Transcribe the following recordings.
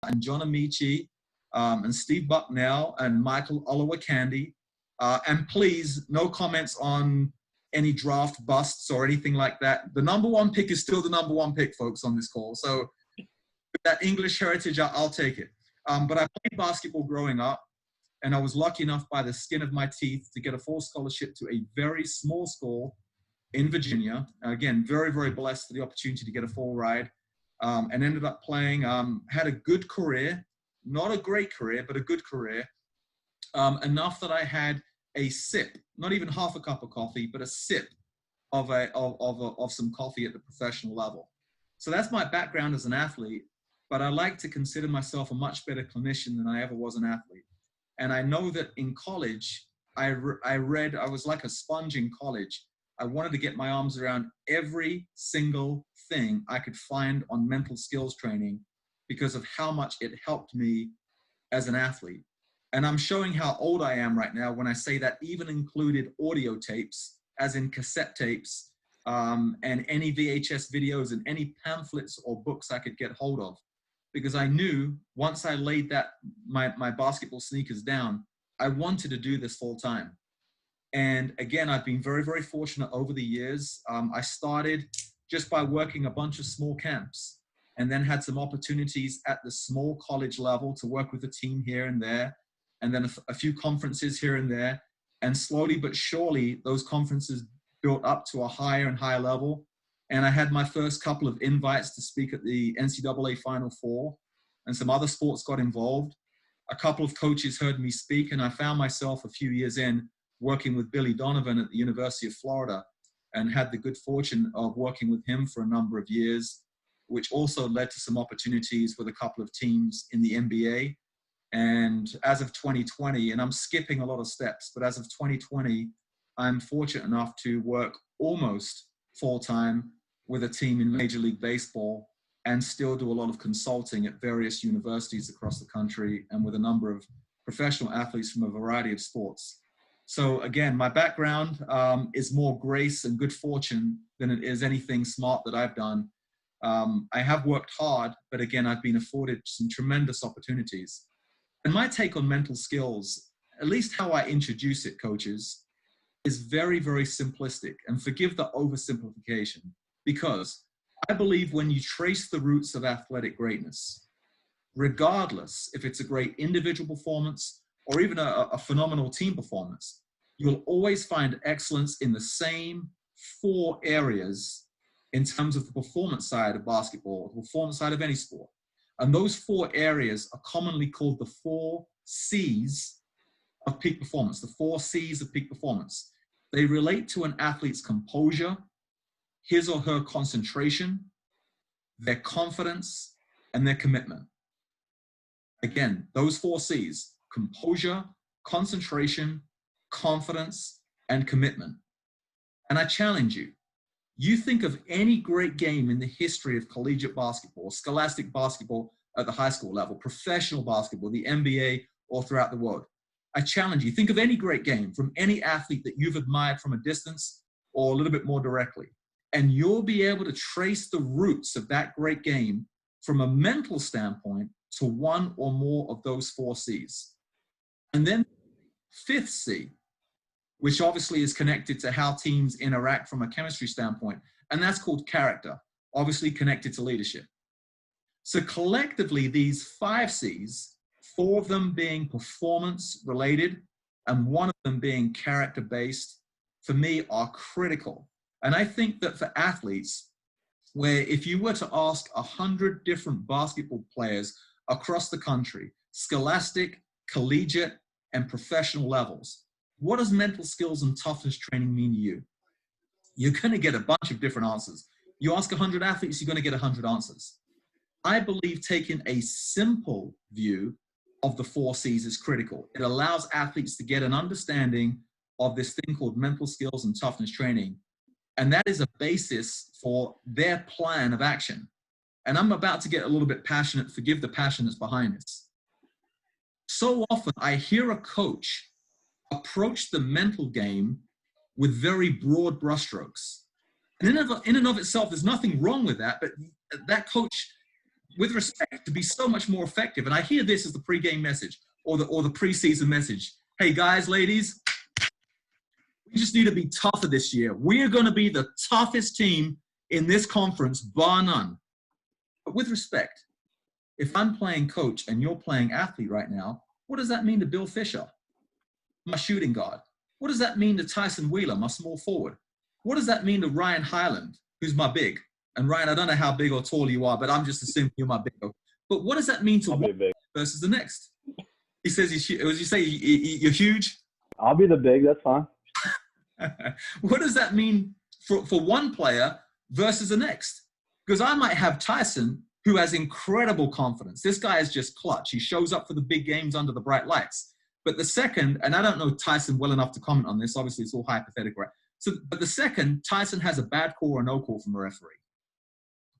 and John Amici, and Steve Bucknell and Michael Olowokandi. And please, no comments on any draft busts or anything like that. The number one pick is still the number one pick, folks, on this call. So with that English heritage, I'll take it. But I played basketball growing up, and I was lucky enough by the skin of my teeth to get a full scholarship to a very small school in Virginia. Again, very, very blessed for the opportunity to get a full ride, and ended up playing, had a good career, not a great career, but a good career, enough that I had a sip, not even half a cup of coffee, but a sip of some coffee at the professional level. So that's my background as an athlete, but I like to consider myself a much better clinician than I ever was an athlete. And I know that in college, I was like a sponge in college. I wanted to get my arms around every single thing I could find on mental skills training because of how much it helped me as an athlete. And I'm showing how old I am right now when I say that even included audio tapes, as in cassette tapes, and any VHS videos and any pamphlets or books I could get hold of. Because I knew once I laid my basketball sneakers down, I wanted to do this full time. And again, I've been very, very fortunate over the years. I started just by working a bunch of small camps, and then had some opportunities at the small college level to work with a team here and there, and then a few conferences here and there. And slowly but surely, those conferences built up to a higher and higher level. And I had my first couple of invites to speak at the NCAA Final Four, and some other sports got involved. A couple of coaches heard me speak, and I found myself a few years in working with Billy Donovan at the University of Florida, and had the good fortune of working with him for a number of years, which also led to some opportunities with a couple of teams in the NBA. And as of 2020, and I'm skipping a lot of steps, but as of 2020, I'm fortunate enough to work almost full-time with a team in Major League Baseball, and still do a lot of consulting at various universities across the country and with a number of professional athletes from a variety of sports. So again, my background is more grace and good fortune than it is anything smart that I've done. I have worked hard, but again, I've been afforded some tremendous opportunities. And my take on mental skills, at least how I introduce it, coaches, is very, very simplistic. And forgive the oversimplification, because I believe when you trace the roots of athletic greatness, regardless if it's a great individual performance or even a phenomenal team performance, you'll always find excellence in the same 4 areas in terms of the performance side of basketball, the performance side of any sport. And those 4 areas are commonly called the 4 C's of peak performance, the 4 C's of peak performance. They relate to an athlete's composure, his or her concentration, their confidence, and their commitment. Again, those 4 C's: composure, concentration, confidence, and commitment. And I challenge you, you think of any great game in the history of collegiate basketball, scholastic basketball at the high school level, professional basketball, the NBA, or throughout the world. I challenge you, think of any great game from any athlete that you've admired from a distance or a little bit more directly, and you'll be able to trace the roots of that great game from a mental standpoint to one or more of those 4 C's. And then 5th C, which obviously is connected to how teams interact from a chemistry standpoint, and that's called character, obviously connected to leadership. So collectively, these 5 C's, 4 of them being performance related and 1 of them being character based, for me are critical. And I think that for athletes, where if you were to ask 100 different basketball players across the country, scholastic, collegiate, and professional levels, what does mental skills and toughness training mean to you? You're going to get a bunch of different answers. You ask 100 athletes, you're going to get 100 answers. I believe taking a simple view of the 4 C's is critical. It allows athletes to get an understanding of this thing called mental skills and toughness training. And that is a basis for their plan of action. And I'm about to get a little bit passionate. Forgive the passion that's behind this. So often I hear a coach approach the mental game with very broad brushstrokes. And in and of itself, there's nothing wrong with that, but that coach with respect, to be so much more effective. And I hear this as the pre-game message or the preseason message. Hey, guys, ladies, we just need to be tougher this year. We are going to be the toughest team in this conference, bar none. But with respect, if I'm playing coach and you're playing athlete right now, what does that mean to Bill Fisher, my shooting guard? What does that mean to Tyson Wheeler, my small forward? What does that mean to Ryan Highland, who's my big? And Ryan, I don't know how big or tall you are, but I'm just assuming you're my big. But what does that mean to one versus the next? He says, as you say, you're huge? I'll be the big, that's fine. What does that mean for one player versus the next? Because I might have Tyson, who has incredible confidence. This guy is just clutch. He shows up for the big games under the bright lights. But the second, and I don't know Tyson well enough to comment on this, obviously it's all hypothetical, right? So, but the second, Tyson has a bad call or no call from a referee.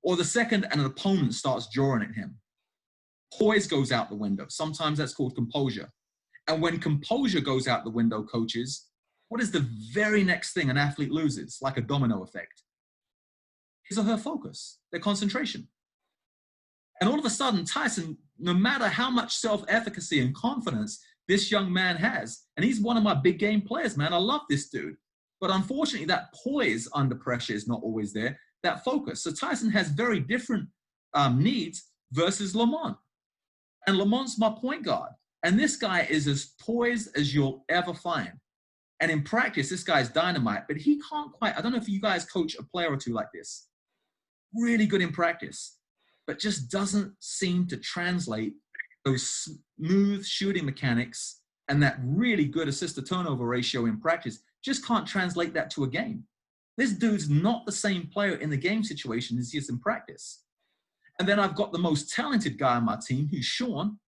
Or the second, and an opponent starts drawing at him. Poise goes out the window. Sometimes that's called composure. And when composure goes out the window, coaches, what is the very next thing an athlete loses, like a domino effect? His or her focus, their concentration. And all of a sudden, Tyson, no matter how much self-efficacy and confidence this young man has, and he's one of my big game players, man, I love this dude. But unfortunately, that poise under pressure is not always there, that focus. So Tyson has very different needs versus Lamont. And Lamont's my point guard. And this guy is as poised as you'll ever find. And in practice, this guy's dynamite, but he can't quite, I don't know if you guys coach a player or two like this. Really good in practice, but just doesn't seem to translate those smooth shooting mechanics and that really good assist to turnover ratio in practice. Just can't translate that to a game. This dude's not the same player in the game situation as he is in practice. And then I've got the most talented guy on my team, who's Sean.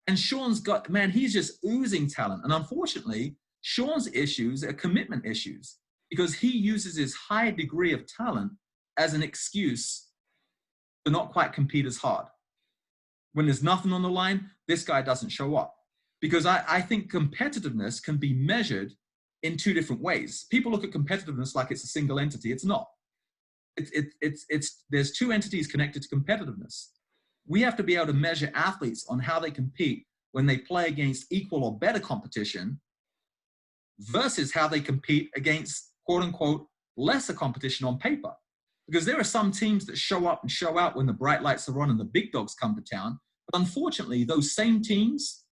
And Sean's got, man, he's just oozing talent. And unfortunately, Sean's issues are commitment issues because he uses his high degree of talent as an excuse to not quite compete as hard. When there's nothing on the line, this guy doesn't show up. Because I think competitiveness can be measured in two different ways. People look at competitiveness like it's a single entity. It's not. There's two entities connected to competitiveness. We have to be able to measure athletes on how they compete when they play against equal or better competition versus how they compete against, quote unquote, lesser competition on paper. Because there are some teams that show up and show out when the bright lights are on and the big dogs come to town. But unfortunately, those same teams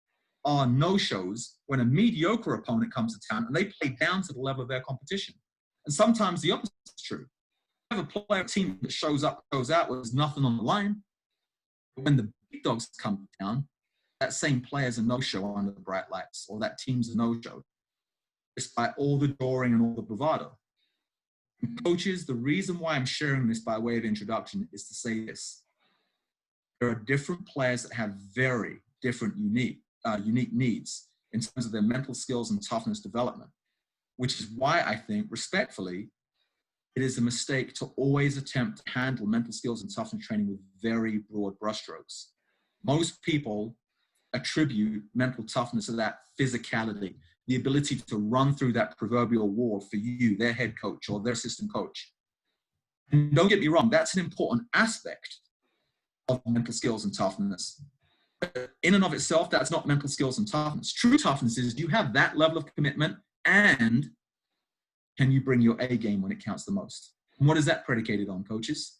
are no-shows when a mediocre opponent comes to town and they play down to the level of their competition. And sometimes the opposite is true. You have a player team that shows up, goes out with nothing on the line. But when the big dogs come to town, that same player's a no-show under the bright lights, or that team's a no-show, despite all the drawing and all the bravado. And coaches, the reason why I'm sharing this by way of introduction is to say this. There are different players that have very different unique needs in terms of their mental skills and toughness development, which is why I think, respectfully, it is a mistake to always attempt to handle mental skills and toughness training with very broad brushstrokes. Most people attribute mental toughness to that physicality, the ability to run through that proverbial wall for you, their head coach or their assistant coach. And don't get me wrong, that's an important aspect of mental skills and toughness. But in and of itself, that's not mental skills and toughness. True toughness is you have that level of commitment and can you bring your A game when it counts the most? And what is that predicated on, coaches?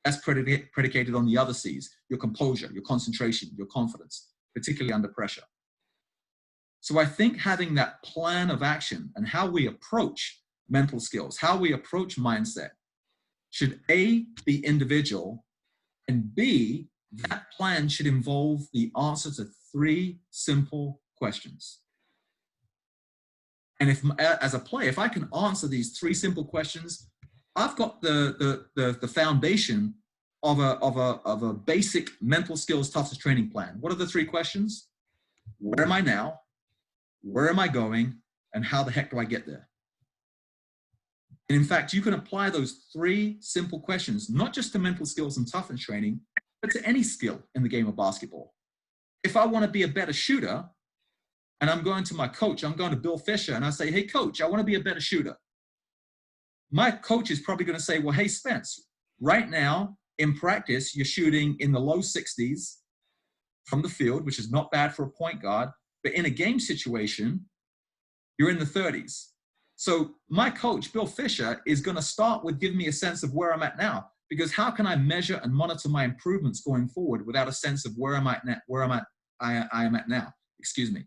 That's predicated on the other C's, your composure, your concentration, your confidence, particularly under pressure. So I think having that plan of action and how we approach mental skills, how we approach mindset, should A, be individual, and B, that plan should involve the answer to 3 simple questions. And if, as a player, if I can answer these 3 simple questions, I've got the foundation of a basic mental skills toughness training plan. What are the 3 questions? Where am I now? Where am I going? And how the heck do I get there? And in fact, you can apply those 3 simple questions, not just to mental skills and toughness training, but to any skill in the game of basketball. If I want to be a better shooter, and I'm going to my coach, I'm going to Bill Fisher, and I say, hey, coach, I want to be a better shooter. My coach is probably going to say, well, hey, Spence, right now, in practice, you're shooting in the low 60s from the field, which is not bad for a point guard. But in a game situation, you're in the 30s. So my coach, Bill Fisher, is going to start with giving me a sense of where I'm at now. Because how can I measure and monitor my improvements going forward without a sense of where I am at now? Excuse me.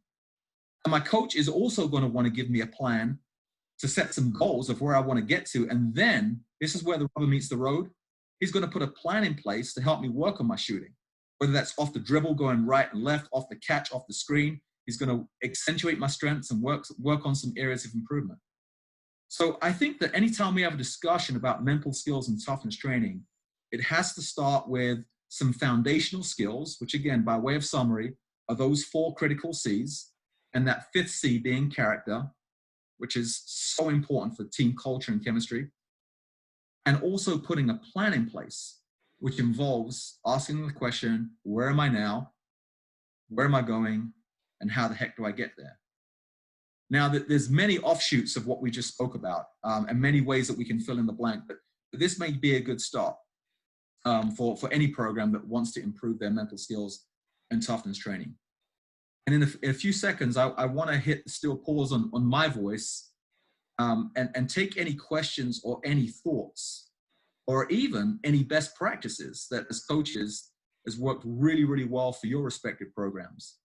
And my coach is also going to want to give me a plan to set some goals of where I want to get to. And then this is where the rubber meets the road. He's going to put a plan in place to help me work on my shooting, whether that's off the dribble, going right and left, off the catch, off the screen. He's going to accentuate my strengths and work on some areas of improvement. So I think that anytime we have a discussion about mental skills and toughness training, it has to start with some foundational skills, which again, by way of summary, are those 4 critical C's, and that 5th C being character, which is so important for team culture and chemistry, and also putting a plan in place, which involves asking the question, where am I now? Where am I going? And how the heck do I get there? Now, there's many offshoots of what we just spoke about, and many ways that we can fill in the blank, but this may be a good start for any program that wants to improve their mental skills and toughness training. And in a few seconds, I want to hit the still pause on my voice and take any questions or any thoughts or even any best practices that as coaches has worked really, really well for your respective programs.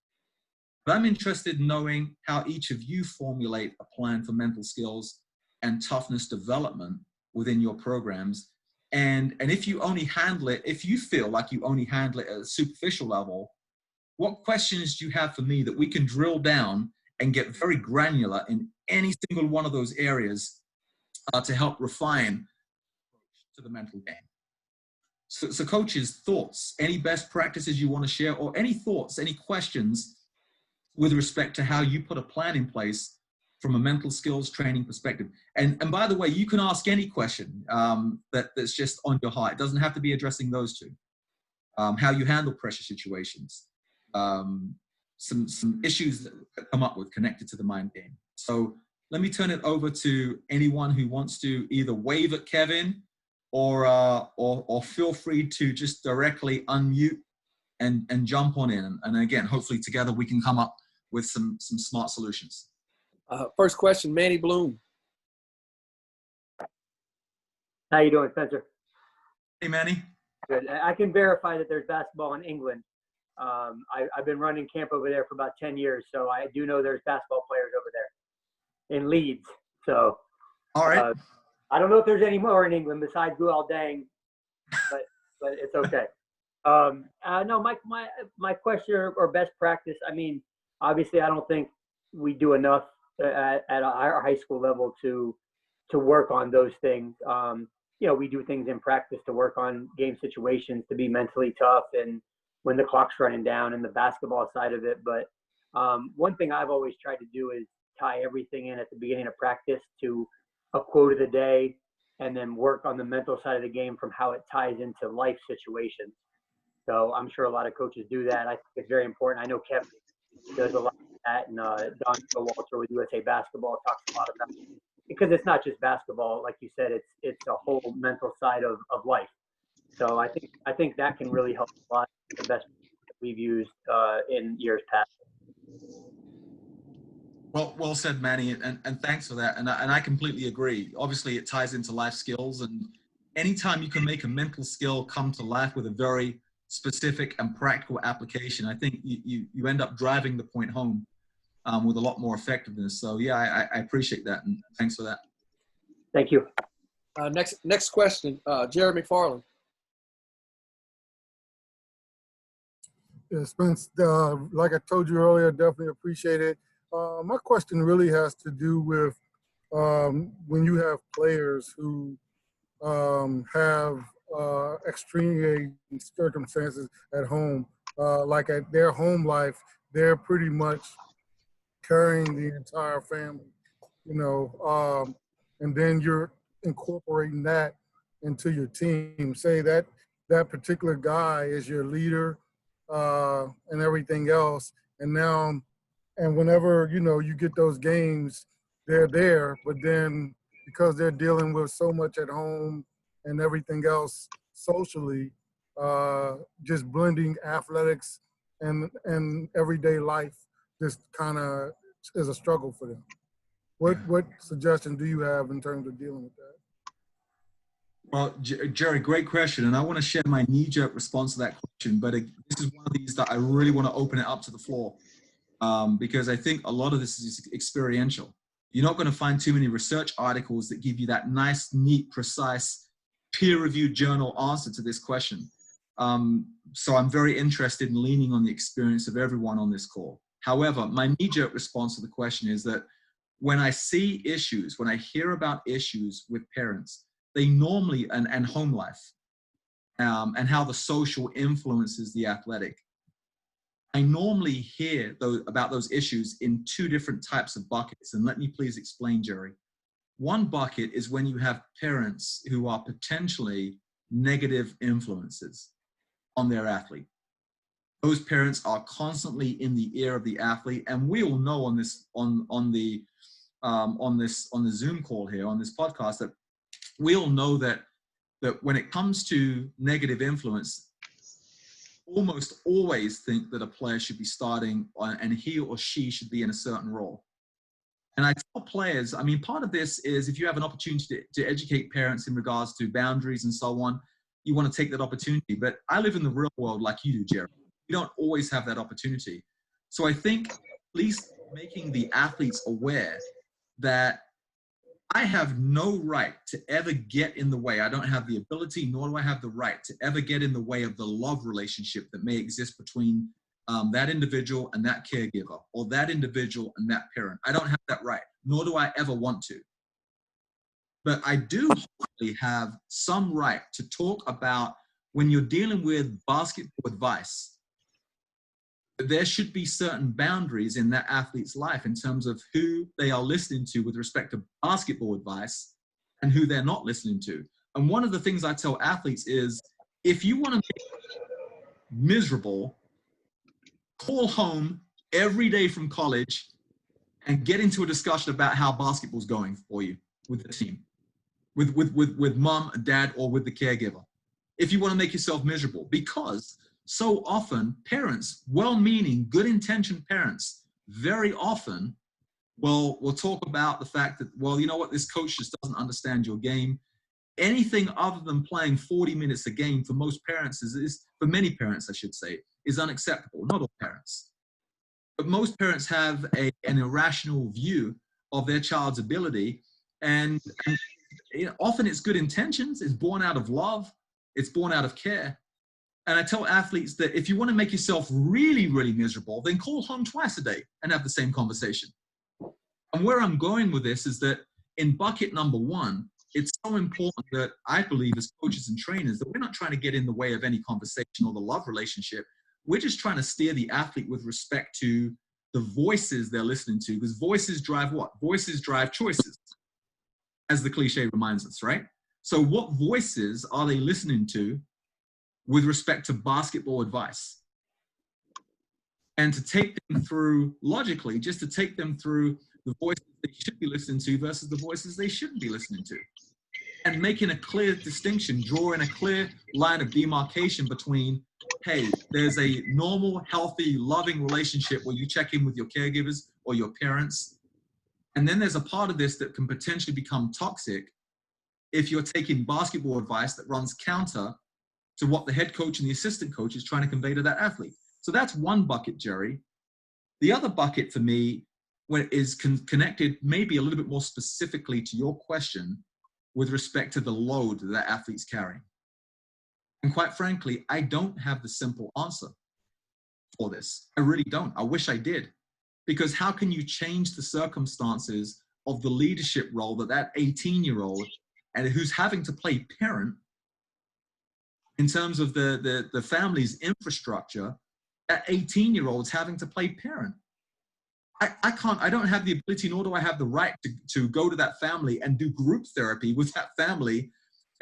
But I'm interested in knowing how each of you formulate a plan for mental skills and toughness development within your programs. And if you only handle it, if you feel like you only handle it at a superficial level, what questions do you have for me that we can drill down and get very granular in any single one of those areas to help refine to the mental game? So coaches, thoughts, any best practices you want to share, or any thoughts, any questions with respect to how you put a plan in place from a mental skills training perspective. And by the way, you can ask any question that's just on your heart. It doesn't have to be addressing those two. How you handle pressure situations, some issues that come up with connected to the mind game. So let me turn it over to anyone who wants to either wave at Kevin or feel free to just directly unmute and jump on in. And again, hopefully together we can come up with some smart solutions. First question, Manny Bloom. How you doing, Spencer? Hey, Manny. Good. I can verify that there's basketball in England. I've been running camp over there for about 10 years, so I do know there's basketball players over there in Leeds. So, all right. I don't know if there's any more in England besides Gual Dang, but it's okay. No, my question or best practice. I mean, obviously, I don't think we do enough at our high school level to work on those things. We do things in practice to work on game situations, to be mentally tough, and when the clock's running down, and the basketball side of it. But one thing I've always tried to do is tie everything in at the beginning of practice to a quote of the day, and then work on the mental side of the game from how it ties into life situations. So I'm sure a lot of coaches do that. I think it's very important. I know Kevin does a lot of that, and Don Walter with USA Basketball talks a lot about it. Because it's not just basketball, like you said, it's a whole mental side of life. So I think that can really help a lot. The best that we've used in years past. Well said, Manny, and thanks for that. And I completely agree. Obviously, it ties into life skills, and anytime you can make a mental skill come to life with a very specific and practical application, I think you end up driving the point home with a lot more effectiveness. So yeah, I appreciate that, and thanks for that. Thank you. Next question, Jeremy Farland. Yeah, Spence, like I told you earlier, definitely appreciate it. My question really has to do with when you have players who have extreme circumstances at home, like at their home life, they're pretty much carrying the entire family, and then you're incorporating that into your team. Say that particular guy is your leader and everything else, and whenever you get those games, they're there, but then because they're dealing with so much at home and everything else socially, just blending athletics and everyday life just kind of is a struggle for them. What suggestion do you have in terms of dealing with that? Well, Jerry, great question. And I want to share my knee-jerk response to that question. But this is one of these that I really want to open it up to the floor because I think a lot of this is experiential. You're not going to find too many research articles that give you that nice, neat, precise, peer-reviewed journal answer to this question. So I'm very interested in leaning on the experience of everyone on this call. However, my knee-jerk response to the question is that when I see issues, when I hear about issues with parents, they normally, and home life, and how the social influences the athletic, I normally hear about those issues in two different types of buckets. And let me please explain, Jerry. One bucket is when you have parents who are potentially negative influences on their athlete. Those parents are constantly in the ear of the athlete, and we all know on this on the Zoom call here, on this podcast, that we all know that when it comes to negative influence, almost always think that a player should be starting and he or she should be in a certain role. And I tell players, I mean, part of this is if you have an opportunity to educate parents in regards to boundaries and so on, you want to take that opportunity. But I live in the real world like you do, Jerry. You don't always have that opportunity. So I think at least making the athletes aware that I have no right to ever get in the way. I don't have the ability, nor do I have the right to ever get in the way of the love relationship that may exist between that individual and that caregiver, or that individual and that parent. I don't have that right, nor do I ever want to. But I do hopefully have some right to talk about when you're dealing with basketball advice, there should be certain boundaries in that athlete's life in terms of who they are listening to with respect to basketball advice and who they're not listening to. And one of the things I tell athletes is, if you want to be miserable, call home every day from college and get into a discussion about how basketball's going for you with the team, with mom and dad, or with the caregiver. If you want to make yourself miserable, because so often parents, well-meaning, good-intentioned parents, very often will talk about the fact that, well, you know what, this coach just doesn't understand your game. Anything other than playing 40 minutes a game for most parents is for many parents, I should say, is unacceptable. Not all parents. But most parents have an irrational view of their child's ability. And often it's good intentions. It's born out of love. It's born out of care. And I tell athletes that if you want to make yourself really, really miserable, then call home twice a day and have the same conversation. And where I'm going with this is that in bucket number one, it's so important that I believe as coaches and trainers that we're not trying to get in the way of any conversation or the love relationship. We're just trying to steer the athlete with respect to the voices they're listening to, because voices drive what? Voices drive choices, as the cliche reminds us, right? So what voices are they listening to with respect to basketball advice? And to take them through logically, just to take them through the voices they should be listening to versus the voices they shouldn't be listening to. And making a clear distinction, drawing a clear line of demarcation between, hey, there's a normal, healthy, loving relationship where you check in with your caregivers or your parents. And then there's a part of this that can potentially become toxic if you're taking basketball advice that runs counter to what the head coach and the assistant coach is trying to convey to that athlete. So that's one bucket, Jerry. The other bucket for me is connected maybe a little bit more specifically to your question with respect to the load that athletes carry. And quite frankly, I don't have the simple answer for this. I really don't. I wish I did. Because how can you change the circumstances of the leadership role that 18-year-old, and who's having to play parent in terms of the family's infrastructure, that 18-year-old's having to play parent? I don't have the ability, nor do I have the right to go to that family and do group therapy with that family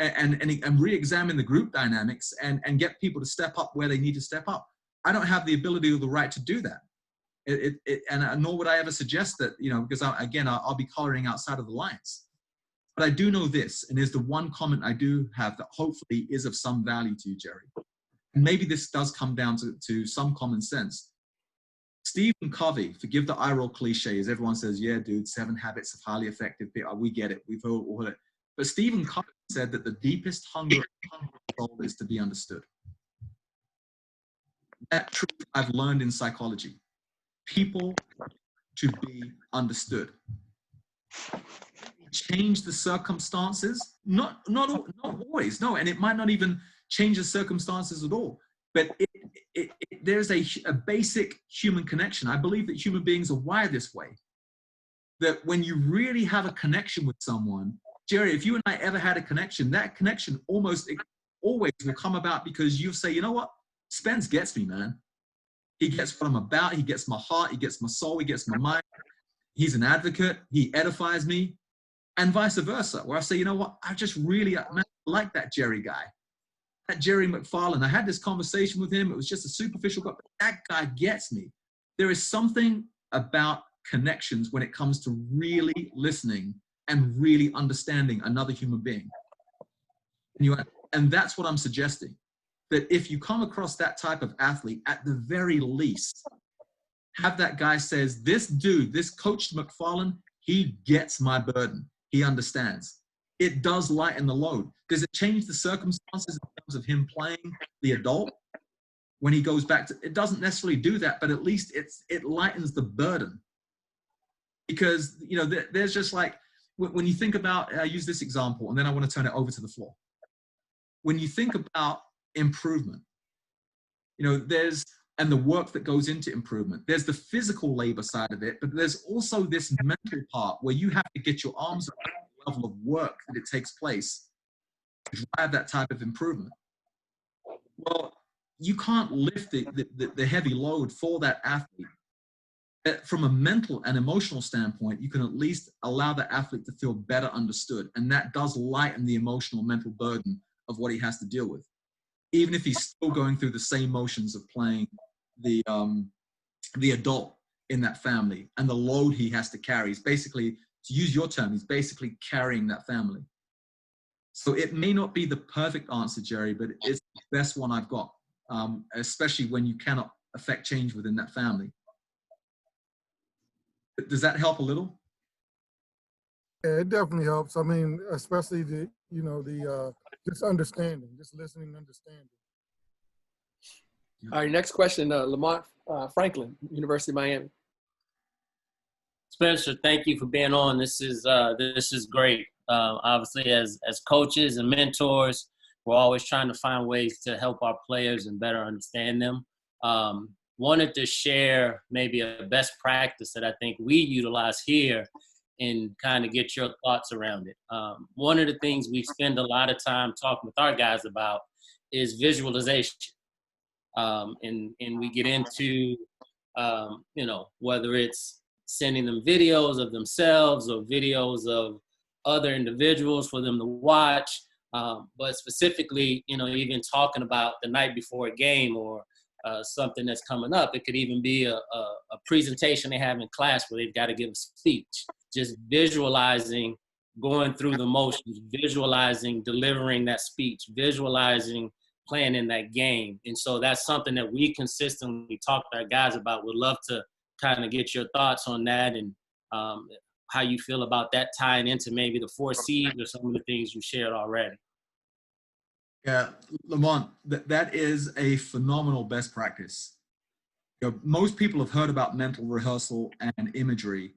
and re-examine the group dynamics and get people to step up where they need to step up. I don't have the ability or the right to do that. And nor would I ever suggest that, because I'll be coloring outside of the lines. But I do know this, and is the one comment I do have that hopefully is of some value to you, Jerry. and maybe this does come down to some common sense. Stephen Covey, forgive the eye roll cliche, as everyone says, yeah, dude, 7 Habits of Highly Effective People. We get it. We've all heard it. But Stephen Covey said that the deepest hunger of the soul is to be understood. That truth I've learned in psychology. People to be understood. Change the circumstances, not always, no, and it might not even change the circumstances at all. But there's a basic human connection. I believe that human beings are wired this way. That when you really have a connection with someone, Jerry, if you and I ever had a connection, that connection always will come about because you say, you know what, Spence gets me, man. He gets what I'm about. He gets my heart. He gets my soul. He gets my mind. He's an advocate. He edifies me. And vice versa, where I say, you know what, I just really like that Jerry guy. That Jerry McFarland. I had this conversation with him. It was just a superficial guy, but that guy gets me. There is something about connections when it comes to really listening and really understanding another human being. And that's what I'm suggesting. That if you come across that type of athlete, at the very least, have that guy says, this dude, this Coach McFarland, he gets my burden. He understands. It does lighten the load. Does it change the circumstances in terms of him playing the adult when he goes back to, it doesn't necessarily do that, but at least it lightens the burden. Because, you know, there's just like, when you think about, I use this example, and then I want to turn it over to the floor. When you think about improvement, you know, and the work that goes into improvement, there's the physical labor side of it, but there's also this mental part where you have to get your arms around the level of work that it takes place to drive that type of improvement. Well, you can't lift the heavy load for that athlete. From a mental and emotional standpoint, you can at least allow the athlete to feel better understood. And that does lighten the emotional mental burden of what he has to deal with. Even if he's still going through the same motions of playing the adult in that family and the load he has to carry. He's basically, to use your term, he's basically carrying that family. So it may not be the perfect answer, Jerry, but it's the best one I've got, especially when you cannot affect change within that family. Does that help a little? Yeah, it definitely helps. I mean, especially just understanding, just listening and understanding. All right, next question, Lamont Franklin, University of Miami. Spencer, thank you for being on. This is great. Obviously, as coaches and mentors, we're always trying to find ways to help our players and better understand them. Wanted to share maybe a best practice that I think we utilize here and kind of get your thoughts around it. One of the things we spend a lot of time talking with our guys about is visualization. And we get into, whether it's sending them videos of themselves or videos of other individuals for them to watch, but specifically, even talking about the night before a game or something that's coming up. It could even be a presentation they have in class where they've got to give a speech. Just visualizing going through the motions, visualizing delivering that speech, visualizing playing in that game. And so that's something that we consistently talk to our guys about. Would love to kind of get your thoughts on that and how you feel about that tying into maybe the 4 C's or some of the things you shared already. Yeah, Lamont, that is a phenomenal best practice. Most people have heard about mental rehearsal and imagery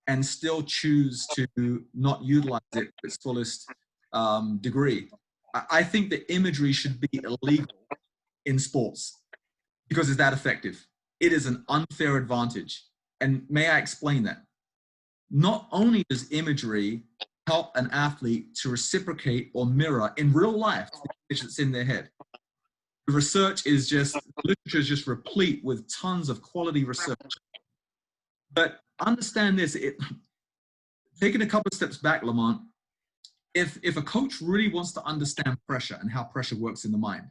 and still choose to not utilize it to its fullest degree. I think the imagery should be illegal in sports because it's that effective. It is an unfair advantage. And may I explain that? Not only does imagery help an athlete to reciprocate or mirror in real life the image that's in their head. The research is literature is just replete with tons of quality research. But understand this, taking a couple of steps back, Lamont, if a coach really wants to understand pressure and how pressure works in the mind,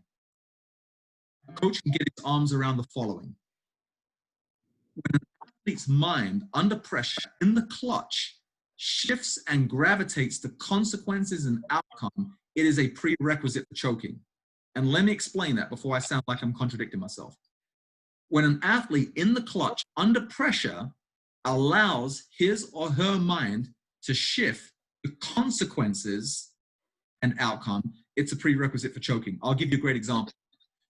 a coach can get his arms around the following. When an athlete's mind under pressure in the clutch shifts and gravitates to consequences and outcome, it is a prerequisite for choking. And let me explain that before I sound like I'm contradicting myself. When an athlete in the clutch under pressure allows his or her mind to shift the consequences and outcome, it's a prerequisite for choking. I'll give you a great example.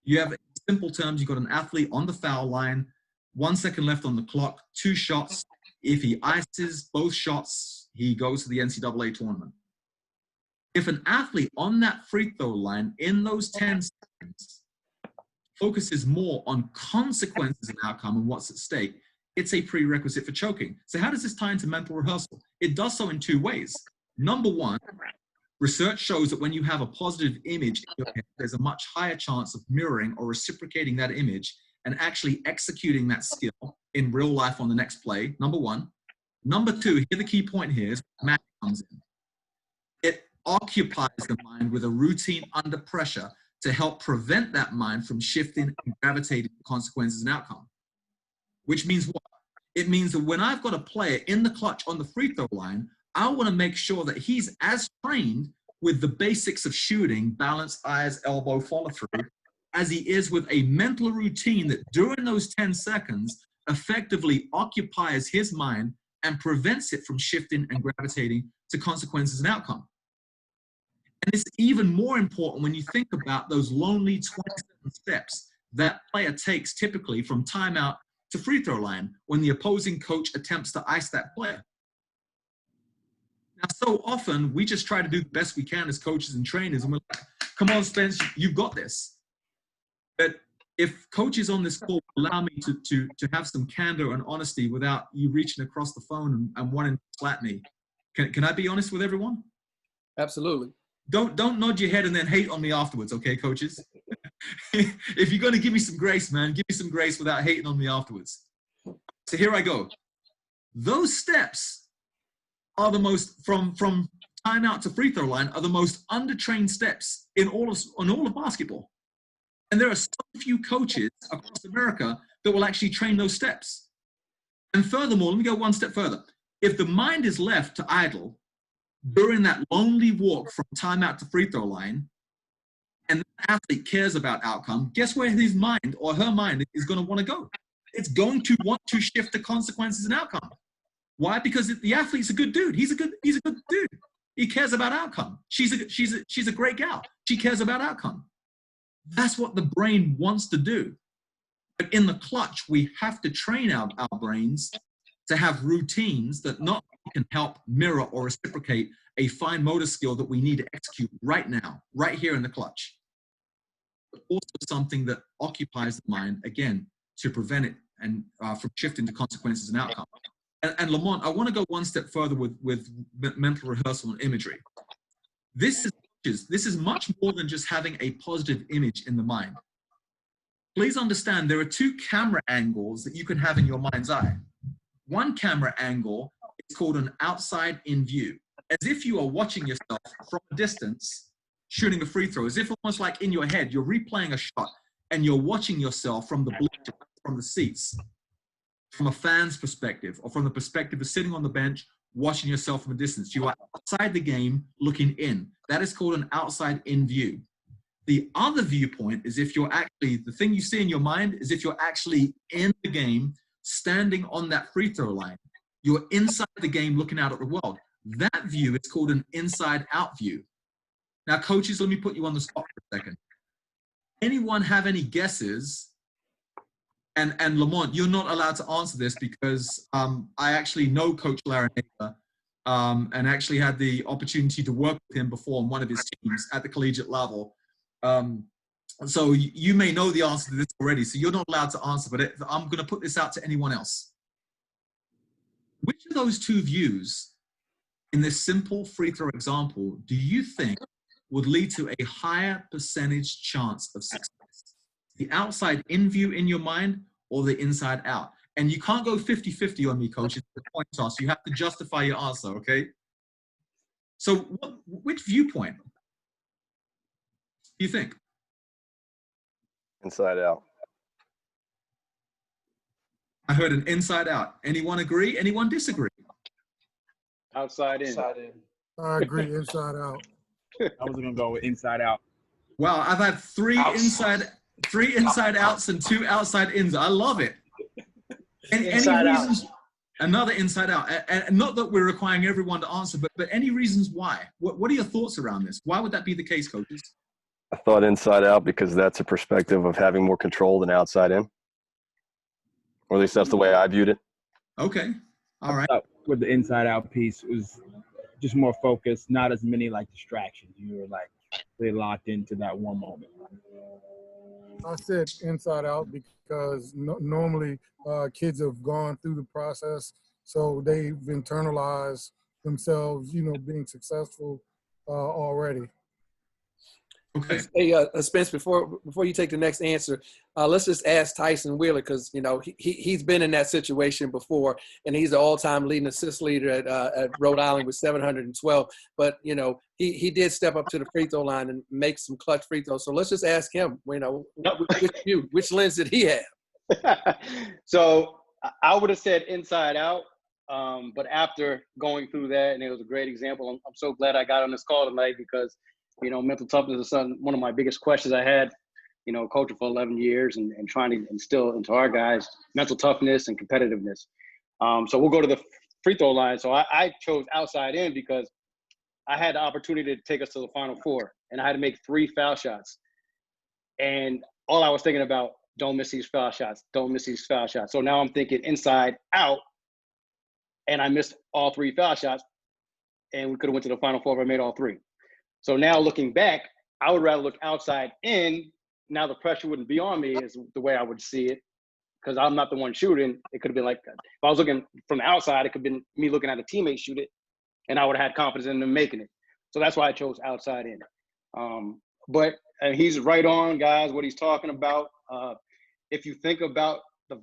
You have, in simple terms, you've got an athlete on the foul line, 1 second left on the clock, 2 shots. If he ices both shots, he goes to the NCAA tournament. If an athlete on that free throw line in those 10 seconds focuses more on consequences and outcome and what's at stake, it's a prerequisite for choking. So how does this tie into mental rehearsal? It does so in 2 ways. Number one, research shows that when you have a positive image in your head, there's a much higher chance of mirroring or reciprocating that image and actually executing that skill in real life on the next play, number one. Number two, here the key point here is magic comes in. It occupies the mind with a routine under pressure to help prevent that mind from shifting and gravitating to consequences and outcome. Which means what? It means that when I've got a player in the clutch on the free throw line, I want to make sure that he's as trained with the basics of shooting, balance, eyes, elbow, follow through, as he is with a mental routine that during those 10 seconds effectively occupies his mind and prevents it from shifting and gravitating to consequences and outcome. And it's even more important when you think about those lonely 27 steps that player takes typically from timeout to free throw line when the opposing coach attempts to ice that player. Now, so often we just try to do the best we can as coaches and trainers, and we're like, come on, Spence, you've got this. But if coaches on this call allow me to have some candor and honesty without you reaching across the phone and wanting to slap me, can I be honest with everyone? Absolutely. Don't nod your head and then hate on me afterwards, okay, coaches? If you're going to give me some grace, man, give me some grace without hating on me afterwards. So here I go. Those steps are the most, from timeout to free throw line, are the most undertrained steps in all of basketball. And there are so few coaches across America that will actually train those steps. And furthermore, let me go one step further. If the mind is left to idle during that lonely walk from timeout to free throw line, and the athlete cares about outcome, guess where his mind or her mind is going to want to go? It's going to want to shift the consequences and outcome. Why? Because the athlete's a good dude. He's a good dude. He cares about outcome. She's a great gal. She cares about outcome. That's what the brain wants to do. But in the clutch, we have to train our brains to have routines that not only can help mirror or reciprocate a fine motor skill that we need to execute right now, right here in the clutch, but also something that occupies the mind, again, to prevent it and from shifting to consequences and outcome. And Lamont, I want to go one step further with mental rehearsal and imagery. This is much more than just having a positive image in the mind. Please understand there are 2 camera angles that you can have in your mind's eye. One camera angle is called an outside in view, as if you are watching yourself from a distance shooting a free throw, as if almost like in your head you're replaying a shot and you're watching yourself from the bleachers, from the seats, from a fan's perspective, or from the perspective of sitting on the bench watching yourself from a distance. You are outside the game looking in. That is called an outside in view. The other viewpoint is if you're actually, the thing you see in your mind is if you're actually in the game, standing on that free throw line. You're inside the game looking out at the world. That view is called an inside out view. Now, coaches, let me put you on the spot for a second. Anyone have any guesses? And Lamont, you're not allowed to answer this because I actually know Coach Larinega and actually had the opportunity to work with him before on one of his teams at the collegiate level. So you may know the answer to this already, so you're not allowed to answer, but I'm going to put this out to anyone else. Which of those 2 views in this simple free throw example do you think would lead to a higher percentage chance of success? The outside in view in your mind or the inside out? And you can't go 50-50 on me, coach. It's the point toss. You have to justify your answer, okay? So which viewpoint do you think? Inside out. I heard an inside out. Anyone agree? Anyone disagree? Outside in. I agree, inside out. I was going to go with inside out. Wow, I've had three inside outs and 2 outside ins. I love it. Inside any out. reasons? Another inside out, and not that we're requiring everyone to answer, but any reasons why? What are your thoughts around this? Why would that be the case, coaches? I thought inside out because that's a perspective of having more control than outside in. Or at least that's the way I viewed it. Okay. All right. With the inside out piece, it was just more focused, not as many like distractions. You were like really locked into that one moment. I said inside out because normally kids have gone through the process, so they've internalized themselves, being successful already. Okay. Hey, Spence, before you take the next answer, let's just ask Tyson Wheeler because he's been in that situation before, and he's the all-time leading assist leader at Rhode Island with 712. But he did step up to the free throw line and make some clutch free throws. So let's just ask him. Which lens did he have? So I would have said inside out, but after going through that, and it was a great example. I'm so glad I got on this call tonight because. Mental toughness is one of my biggest questions I had, coaching for 11 years and trying to instill into our guys mental toughness and competitiveness. So we'll go to the free throw line. So I chose outside in because I had the opportunity to take us to the Final Four, and I had to make 3 foul shots. And all I was thinking about, don't miss these foul shots, don't miss these foul shots. So now I'm thinking inside out, and I missed all 3 foul shots, and we could have went to the Final Four if I made all 3. So now looking back, I would rather look outside in. Now the pressure wouldn't be on me is the way I would see it because I'm not the one shooting. It could have been like, if I was looking from the outside, it could have been me looking at a teammate shoot it, and I would have had confidence in them making it. So that's why I chose outside in. But he's right on, guys, what he's talking about. If you think about the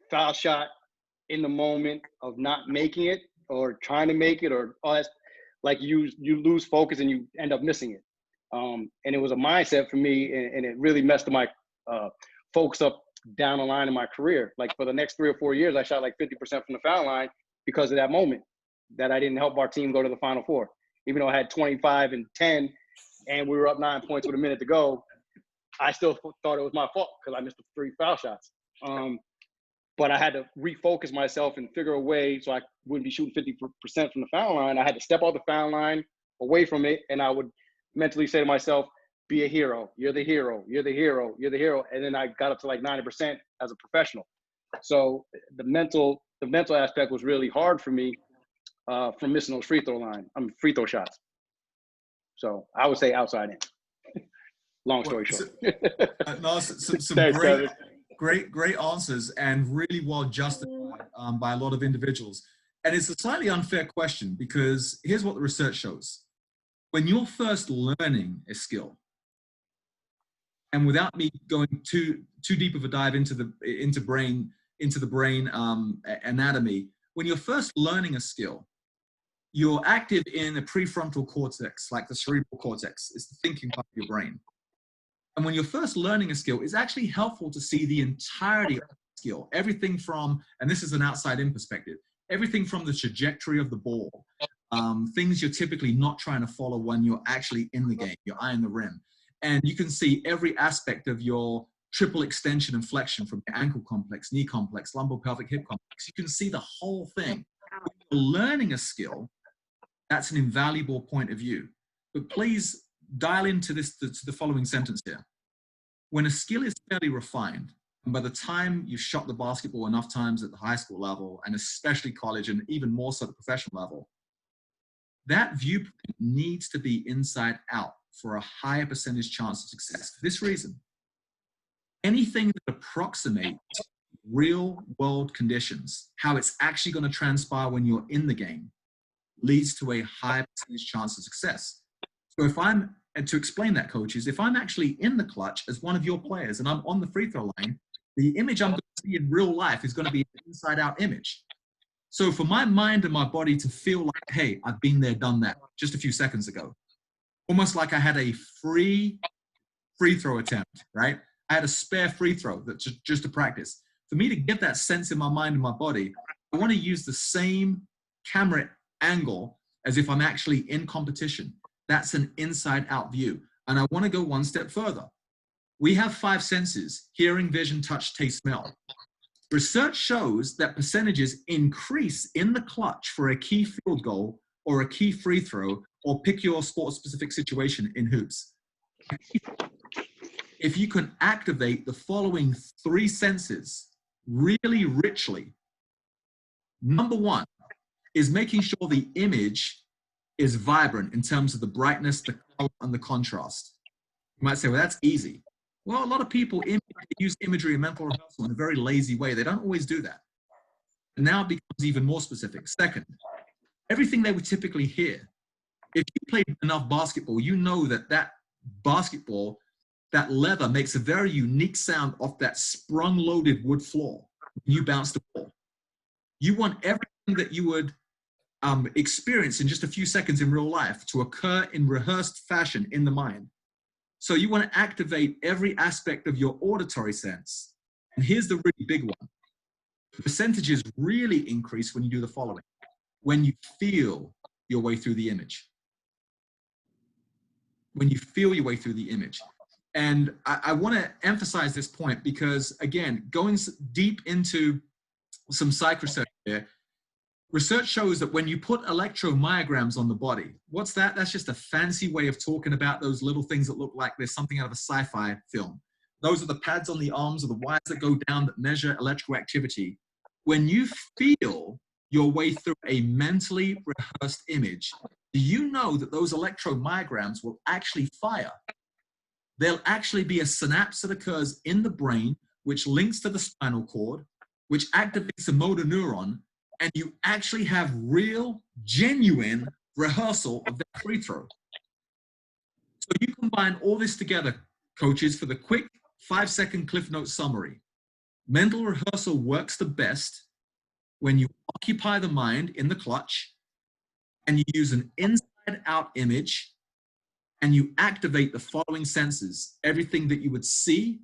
foul shot in the moment of not making it or trying to make it or all that, like you lose focus and you end up missing it. And it was a mindset for me, and it really messed my focus up down the line in my career. Like for the next 3 or 4 years, I shot like 50% from the foul line because of that moment that I didn't help our team go to the Final Four. Even though I had 25 and 10 and we were up 9 points with a minute to go, I still thought it was my fault because I missed the 3 foul shots. But I had to refocus myself and figure a way so I wouldn't be shooting 50% from the foul line. I had to step off the foul line, away from it, and I would mentally say to myself, be a hero. You're the hero. You're the hero. You're the hero. And then I got up to like 90% as a professional. So the mental aspect was really hard for me from missing those free throw shots. So I would say outside in. Long story short. Some great answers and really well justified by a lot of individuals. And it's a slightly unfair question because here's what the research shows. When you're first learning a skill, and without me going too deep of a dive into the brain anatomy, when you're first learning a skill, you're active in the prefrontal cortex, like the cerebral cortex. It's the thinking part of your brain. And when you're first learning a skill, it's actually helpful to see the entirety of the skill. Everything from, and this is an outside-in perspective, everything from the trajectory of the ball, things you're typically not trying to follow when you're actually in the game, you're eyeing the rim. And you can see every aspect of your triple extension and flexion from your ankle complex, knee complex, lumbar-pelvic hip complex. You can see the whole thing. When you're learning a skill, that's an invaluable point of view. But please dial into this, to the following sentence here. When a skill is fairly refined, and by the time you've shot the basketball enough times at the high school level, and especially college, and even more so at the professional level, that viewpoint needs to be inside out for a higher percentage chance of success. For this reason, anything that approximates real world conditions, how it's actually going to transpire when you're in the game, leads to a higher percentage chance of success. So and to explain that, coaches, if I'm actually in the clutch as one of your players and I'm on the free throw line, the image I'm going to see in real life is going to be an inside out image. So for my mind and my body to feel like, hey, I've been there, done that just a few seconds ago, almost like I had a free throw attempt, right? I had a spare free throw that's just to practice. For me to get that sense in my mind and my body, I want to use the same camera angle as if I'm actually in competition. That's an inside out view. And I want to go one step further. We have 5 senses: hearing, vision, touch, taste, smell. Research shows that percentages increase in the clutch for a key field goal or a key free throw, or pick your sport-specific situation in hoops. If you can activate the following 3 senses really richly, number 1 is making sure the image is vibrant in terms of the brightness, the color, and the contrast. You might say, well, that's easy. Well, a lot of people use imagery and mental rehearsal in a very lazy way. They don't always do that. And now it becomes even more specific. Second, everything they would typically hear. If you played enough basketball, you know that that basketball, that leather makes a very unique sound off that sprung-loaded wood floor when you bounce the ball. You want everything that you would experience in just a few seconds in real life to occur in rehearsed fashion in the mind. So you want to activate every aspect of your auditory sense. And here's the really big one. The percentages really increase when you do the following: when you feel your way through the image. When you feel your way through the image. And I want to emphasize this point because, again, going deep into some psych research here, research shows that when you put electromyograms on the body, what's that? That's just a fancy way of talking about those little things that look like there's something out of a sci-fi film. Those are the pads on the arms or the wires that go down that measure electrical activity. When you feel your way through a mentally rehearsed image, do you know that those electromyograms will actually fire? There'll actually be a synapse that occurs in the brain, which links to the spinal cord, which activates a motor neuron, and you actually have real, genuine rehearsal of that free throw. So you combine all this together, coaches, for the quick 5-second Cliff Note summary. Mental rehearsal works the best when you occupy the mind in the clutch and you use an inside-out image and you activate the following senses: everything that you would see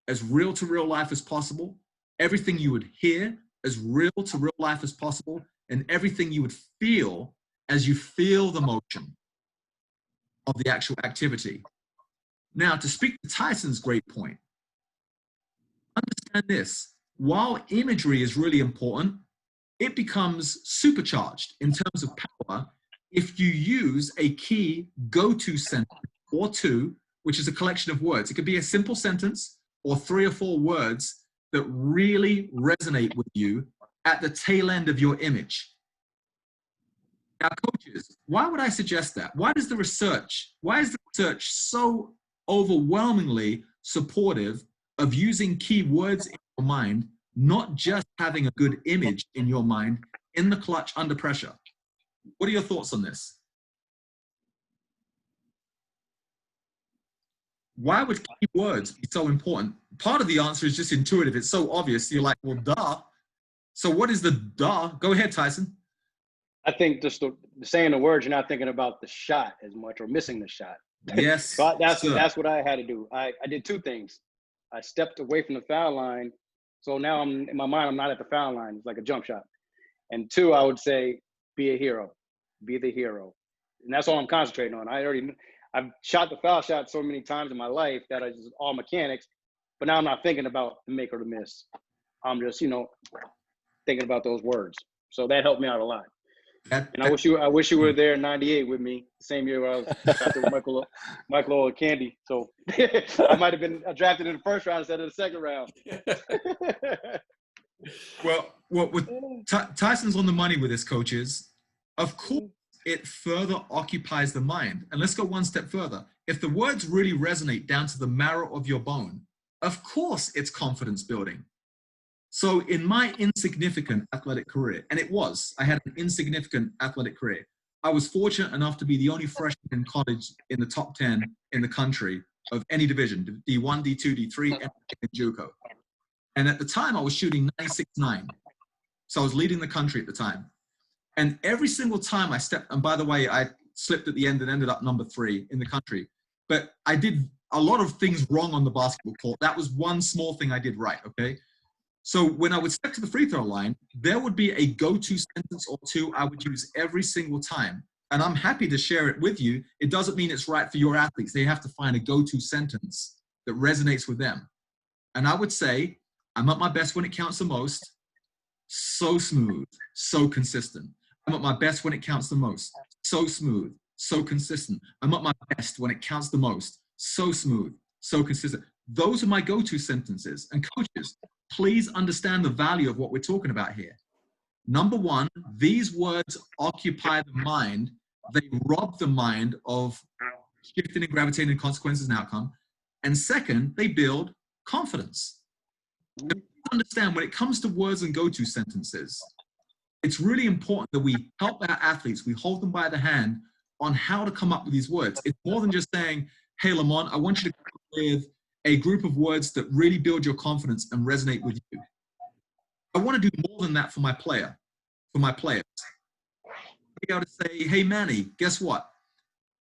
as real to real life as possible, everything you would hear as real to real life as possible, and everything you would feel as you feel the motion of the actual activity. Now, to speak to Tyson's great point, understand this: while imagery is really important, it becomes supercharged in terms of power if you use a key go-to sentence or 2, which is a collection of words. It could be a simple sentence or 3 or 4 words that really resonate with you at the tail end of your image. Now, coaches, why would I suggest that? Why is the research so overwhelmingly supportive of using key words in your mind, not just having a good image in your mind in the clutch under pressure? What are your thoughts on this? Why would key words be so important? Part of the answer is just intuitive. It's so obvious. You're like, well, duh. So what is the duh? Go ahead, Tyson. I think just saying the words, you're not thinking about the shot as much or missing the shot. Yes. So that's what I had to do. I did 2 things. I stepped away from the foul line. So now in my mind, I'm not at the foul line. It's like a jump shot. And 2, I would say, be a hero. Be the hero. And that's all I'm concentrating on. I've shot the foul shot so many times in my life that I just all mechanics, but now I'm not thinking about the make or the miss. I'm just, thinking about those words. So that helped me out a lot. And I wish you were there in '98 with me, the same year where I was drafted with Michael Olowokandi. So I might have been drafted in the first round instead of the second round. Well, Tyson's on the money with this, coaches. Of course, it further occupies the mind. And let's go one step further. If the words really resonate down to the marrow of your bone, of course it's confidence building. So in my insignificant athletic career, and I had an insignificant athletic career. I was fortunate enough to be the only freshman in college in the top 10 in the country of any division, D1, D2, D3, and JUCO. And at the time, I was shooting 96.9. So I was leading the country at the time. And every single time I stepped, and by the way, I slipped at the end and ended up number 3 in the country. But I did a lot of things wrong on the basketball court. That was one small thing I did right, okay? So when I would step to the free throw line, there would be a go-to sentence or 2 I would use every single time. and I'm happy to share it with you. It doesn't mean it's right for your athletes. They have to find a go-to sentence that resonates with them. And I would say, I'm at my best when it counts the most. So smooth, so consistent. I'm at my best when it counts the most. So smooth, so consistent. I'm at my best when it counts the most. So smooth, so consistent. Those are my go-to sentences. And coaches, please understand the value of what we're talking about here. Number one, these words occupy the mind. They rob the mind of shifting and gravitating consequences and outcome. And second, they build confidence. Understand when it comes to words and go-to sentences, it's really important that we help our athletes, we hold them by the hand on how to come up with these words. It's more than just saying, hey, Lamont, I want you to come up with a group of words that really build your confidence and resonate with you. I want to do more than that for my players. Be able to say, hey, Manny, guess what?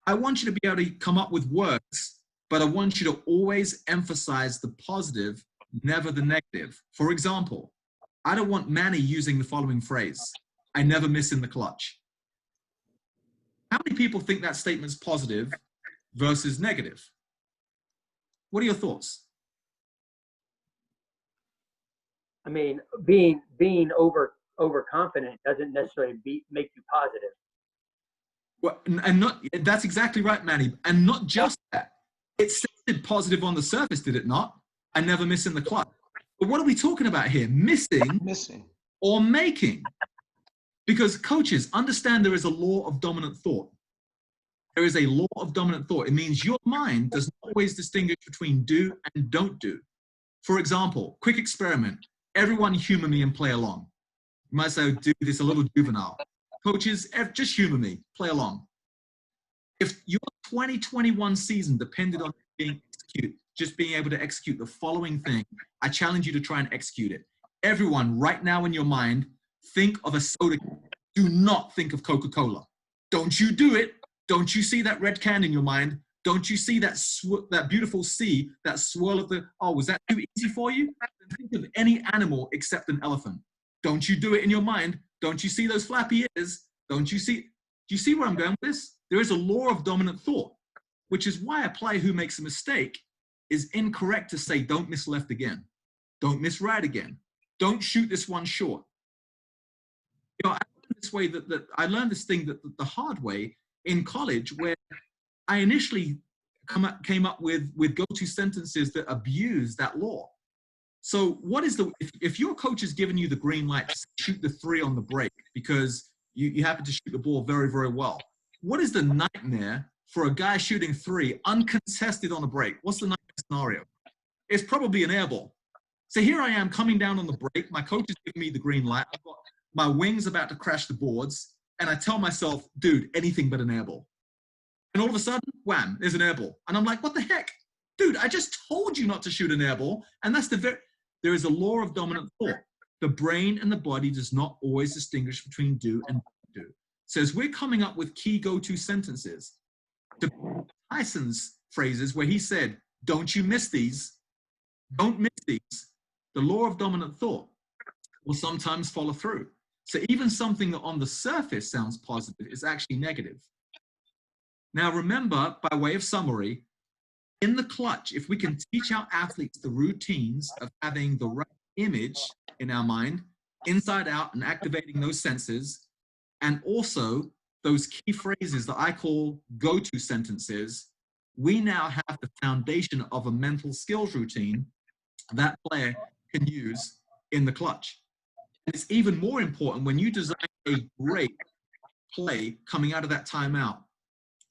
I want you to be able to come up with words, but I want you to always emphasize the positive, never the negative. For example, I don't want Manny using the following phrase, I never miss in the clutch. How many people think that statement's positive versus negative? What are your thoughts? I mean, being overconfident doesn't necessarily make you positive. Well, and not, that's exactly right, Manny. And not just that. It sounded positive on the surface, did it not? I never miss in the clutch. But what are we talking about here? Missing or making? Because coaches, understand there is a law of dominant thought. There is a law of dominant thought. It means your mind does not always distinguish between do and don't do. For example, quick experiment. Everyone humor me and play along. You might say, dude, this is a little juvenile. Coaches, just humor me, play along. If your 2021 season depended on just being able to execute the following thing, I challenge you to try and execute it. Everyone, right now in your mind, think of a soda can. Do not think of Coca-Cola. Don't you do it. Don't you see that red can in your mind? Don't you see that that beautiful sea, that swirl of the, oh, was that too easy for you? Think of any animal except an elephant. Don't you do it in your mind? Don't you see those flappy ears? Don't you see, do you see where I'm going with this? There is a law of dominant thought, which is why a player who makes a mistake is incorrect to say, don't miss left again. Don't miss right again. Don't shoot this one short. You know, I learned this way that I learned this thing that the hard way in college, where I initially came up with go-to sentences that abuse that law. So what is if your coach has given you the green light to shoot the 3 on the break because you happen to shoot the ball very, very well, what is the nightmare for a guy shooting 3 uncontested on a break? What's the nightmare scenario? It's probably an air ball. So here I am coming down on the break. My coach has given me the green light. I've got my wings about to crash the boards. And I tell myself, dude, anything but an air ball. And all of a sudden, wham, there's an air ball. And I'm like, what the heck? Dude, I just told you not to shoot an air ball. And that's there is a law of dominant thought. The brain and the body does not always distinguish between do and don't do. So as we're coming up with key go-to sentences, to Tyson's phrases where he said, don't you miss these, don't miss these, the law of dominant thought will sometimes follow through. So even something that on the surface sounds positive is actually negative. Now remember, by way of summary, in the clutch, if we can teach our athletes the routines of having the right image in our mind, inside out, and activating those senses, and also those key phrases that I call go-to sentences, we now have the foundation of a mental skills routine that player can use in the clutch. And it's even more important when you design a great play coming out of that timeout,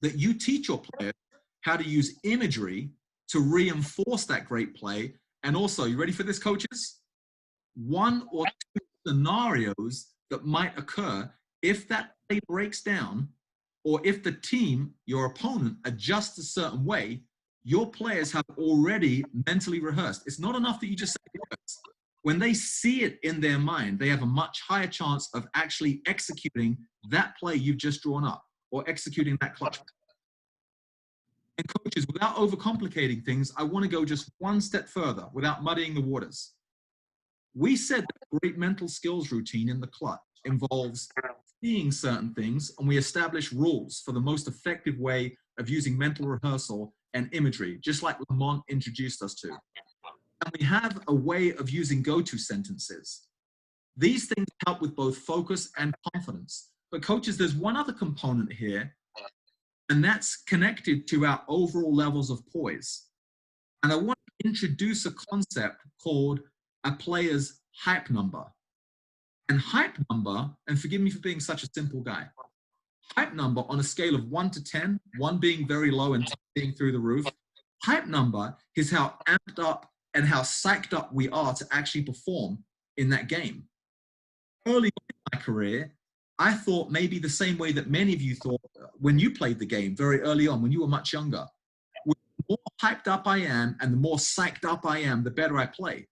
that you teach your players how to use imagery to reinforce that great play. And also, you ready for this, coaches? 1 or 2 scenarios that might occur if that play breaks down, or if the team, your opponent, adjusts a certain way, your players have already mentally rehearsed. It's not enough that you just say words. When they see it in their mind, they have a much higher chance of actually executing that play you've just drawn up, or executing that clutch. And coaches, without overcomplicating things, I want to go just one step further without muddying the waters. We said that great mental skills routine in the clutch involves seeing certain things, and we establish rules for the most effective way of using mental rehearsal and imagery, just like Lamont introduced us to. And we have a way of using go-to sentences. These things help with both focus and confidence. But coaches, there's one other component here, and that's connected to our overall levels of poise. And I want to introduce a concept called a player's hype number. And hype number, and forgive me for being such a simple guy, hype number on a scale of 1 to 10, 1 being very low and 10 being through the roof, hype number is how amped up and how psyched up we are to actually perform in that game. Early in my career, I thought maybe the same way that many of you thought when you played the game very early on, when you were much younger. The more hyped up I am and the more psyched up I am, the better I play.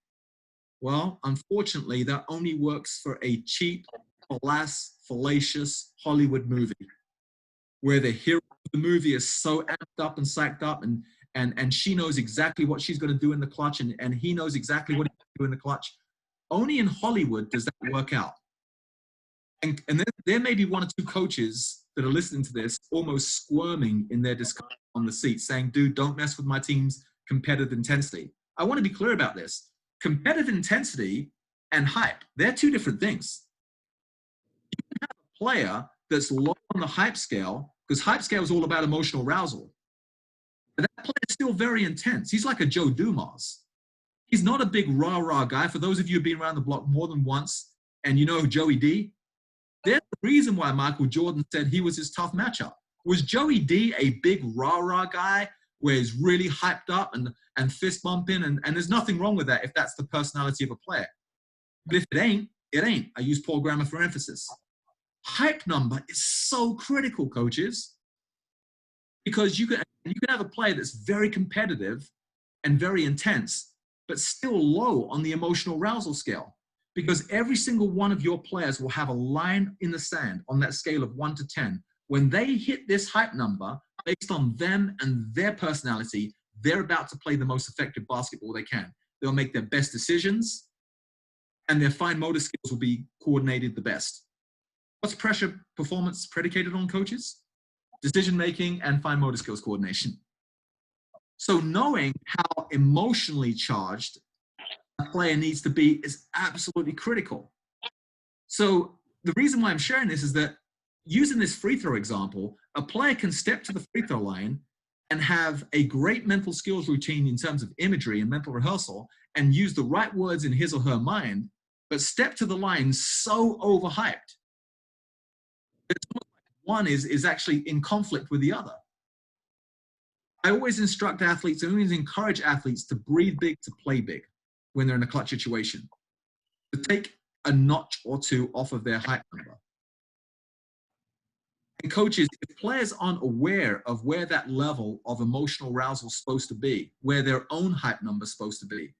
Well, unfortunately, that only works for a cheap, fallacious Hollywood movie where the hero of the movie is so amped up and psyched up and she knows exactly what she's going to do in the clutch and he knows exactly what he's going to do in the clutch. Only in Hollywood does that work out. And then there may be 1 or 2 coaches that are listening to this almost squirming in their discussion on the seat saying, dude, don't mess with my team's competitive intensity. I want to be clear about this. Competitive intensity and hype, they're 2 different things. You can have a player that's low on the hype scale, because hype scale is all about emotional arousal. But that player is still very intense. He's like a Joe Dumas. He's not a big rah-rah guy. For those of you who've been around the block more than once, and you know Joey D, there's the reason why Michael Jordan said he was his tough matchup. Was Joey D a big rah-rah guy where he's really hyped up and fist bumping? And there's nothing wrong with that if that's the personality of a player. But if it ain't, it ain't. I use Paul Grammar for emphasis. Hype number is so critical, coaches, because you can have a player that's very competitive and very intense, but still low on the emotional arousal scale. Because every single one of your players will have a line in the sand on that scale of 1 to 10. When they hit this hype number, based on them and their personality, they're about to play the most effective basketball they can. They'll make their best decisions, and their fine motor skills will be coordinated the best. What's pressure performance predicated on, coaches? Decision-making and fine motor skills coordination. So knowing how emotionally charged a player needs to be is absolutely critical. So the reason why I'm sharing this is that using this free throw example, a player can step to the free throw line and have a great mental skills routine in terms of imagery and mental rehearsal and use the right words in his or her mind, but step to the line so overhyped. It's almost like one is actually in conflict with the other. I always instruct athletes, I always encourage athletes to breathe big, to play big when they're in a clutch situation, to take a notch or 2 off of their hype number. And coaches, if players aren't aware of where that level of emotional arousal is supposed to be, where their own hype number is supposed to be,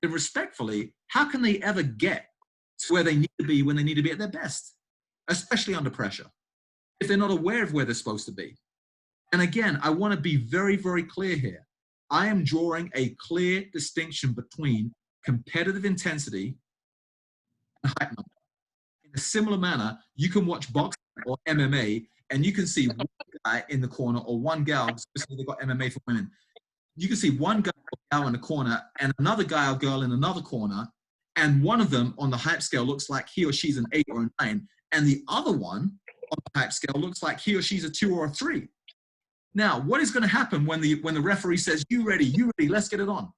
then respectfully, how can they ever get to where they need to be when they need to be at their best, especially under pressure, if they're not aware of where they're supposed to be? And again, I want to be very, very clear here. I am drawing a clear distinction between competitive intensity and hype number. In a similar manner, you can watch boxing or MMA and you can see one guy in the corner or one gal, especially they've got MMA for women. You can see one guy or gal in the corner and another guy or girl in another corner, and one of them on the hype scale looks like he or she's an 8 or a 9, and the other one on the hype scale looks like he or she's a 2 or a 3. Now, what is going to happen when the referee says, you ready, let's get it on?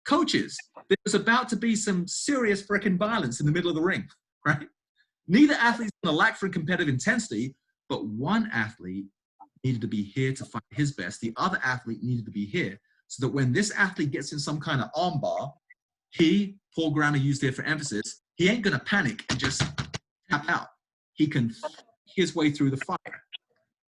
Coaches, there's about to be some serious freaking violence in the middle of the ring, right? Neither athlete's going to lack for competitive intensity, but one athlete needed to be here to fight his best. The other athlete needed to be here so that when this athlete gets in some kind of armbar, Paul Grammar used there for emphasis, he ain't going to panic and just tap out. He can fight his way through the fight,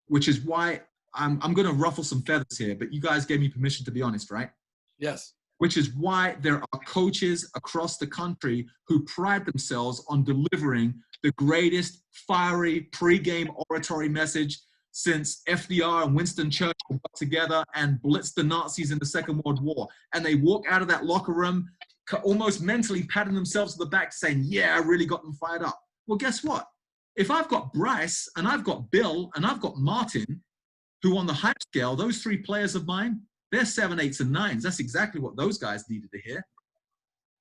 which is why I'm going to ruffle some feathers here, but you guys gave me permission to be honest, right? Yes. Which is why there are coaches across the country who pride themselves on delivering the greatest fiery pregame oratory message since FDR and Winston Churchill got together and blitzed the Nazis in the Second World War. And they walk out of that locker room almost mentally patting themselves to the back saying, yeah, I really got them fired up. Well, guess what? If I've got Bryce and I've got Bill and I've got Martin, who on the hype scale, those three players of mine, they're 7, 8s, and 9s. That's exactly what those guys needed to hear.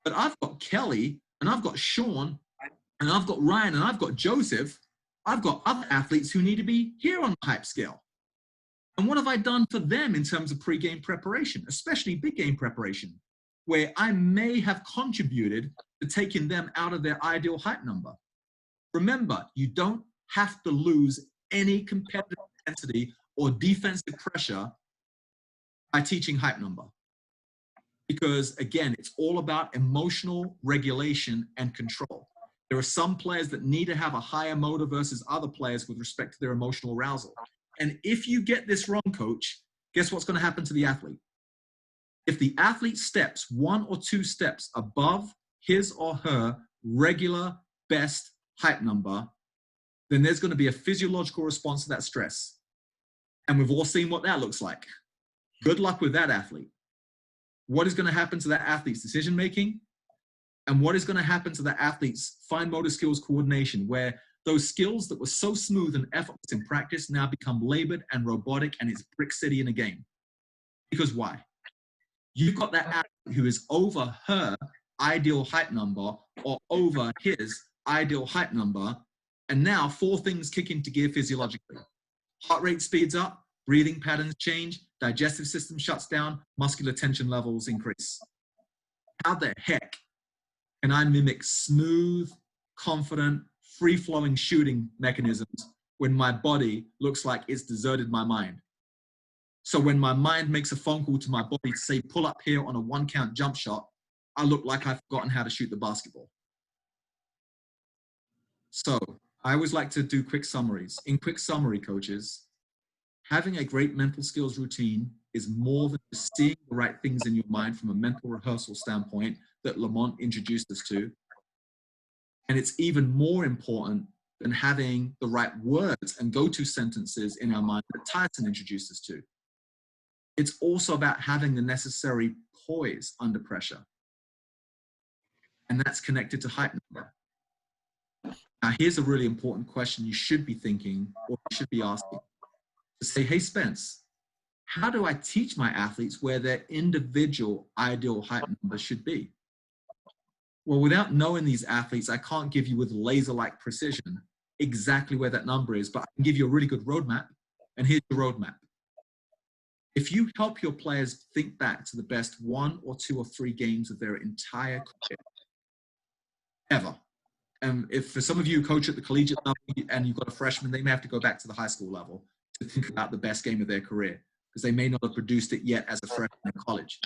But I've got Kelly and I've got Sean and I've got Ryan and I've got Joseph. I've got other athletes who need to be here on the hype scale. And what have I done for them in terms of pre-game preparation, especially big game preparation, where I may have contributed to taking them out of their ideal hype number? Remember, you don't have to lose any competitive intensity or defensive pressure by teaching hype number. Because again, it's all about emotional regulation and control. There are some players that need to have a higher motor versus other players with respect to their emotional arousal. And if you get this wrong, coach, guess what's going to happen to the athlete? If the athlete steps 1 or 2 steps above his or her regular best hype number, then there's going to be a physiological response to that stress. And we've all seen what that looks like. Good luck with that athlete. What is going to happen to that athlete's decision-making? And what is going to happen to that athlete's fine motor skills coordination, where those skills that were so smooth and effortless in practice now become labored and robotic, and it's brick city in a game? Because why? You've got that athlete who is over her ideal hype number or over his ideal hype number, and now 4 things kick into gear physiologically. Heart rate speeds up, breathing patterns change, digestive system shuts down, muscular tension levels increase. How the heck can I mimic smooth, confident, free-flowing shooting mechanisms when my body looks like it's deserted my mind? So when my mind makes a phone call to my body to say, pull up here on a 1-count jump shot, I look like I've forgotten how to shoot the basketball. So I always like to do quick summaries. In quick summary, coaches, having a great mental skills routine is more than just seeing the right things in your mind from a mental rehearsal standpoint that Lamont introduced us to. And it's even more important than having the right words and go-to sentences in our mind that Tyson introduced us to. It's also about having the necessary poise under pressure. And that's connected to hype number. Now, here's a really important question you should be thinking or you should be asking. To say, hey, Spence, how do I teach my athletes where their individual ideal hype number should be? Well, without knowing these athletes, I can't give you with laser-like precision exactly where that number is, but I can give you a really good roadmap. And here's the roadmap. If you help your players think back to the best 1 or 2 or 3 games of their entire career, ever. And if for some of you coach at the collegiate level and you've got a freshman, they may have to go back to the high school level to think about the best game of their career because they may not have produced it yet as a freshman in college.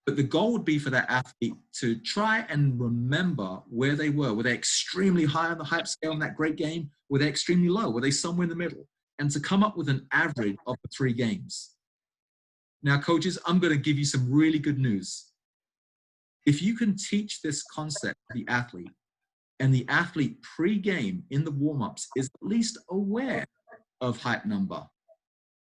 But the goal would be for that athlete to try and remember where they were. Were they extremely high on the hype scale in that great game? Were they extremely low? Were they somewhere in the middle? And to come up with an average of the 3 games. Now, coaches, I'm going to give you some really good news. If you can teach this concept to the athlete, and the athlete pre-game in the warm-ups is at least aware of hype number,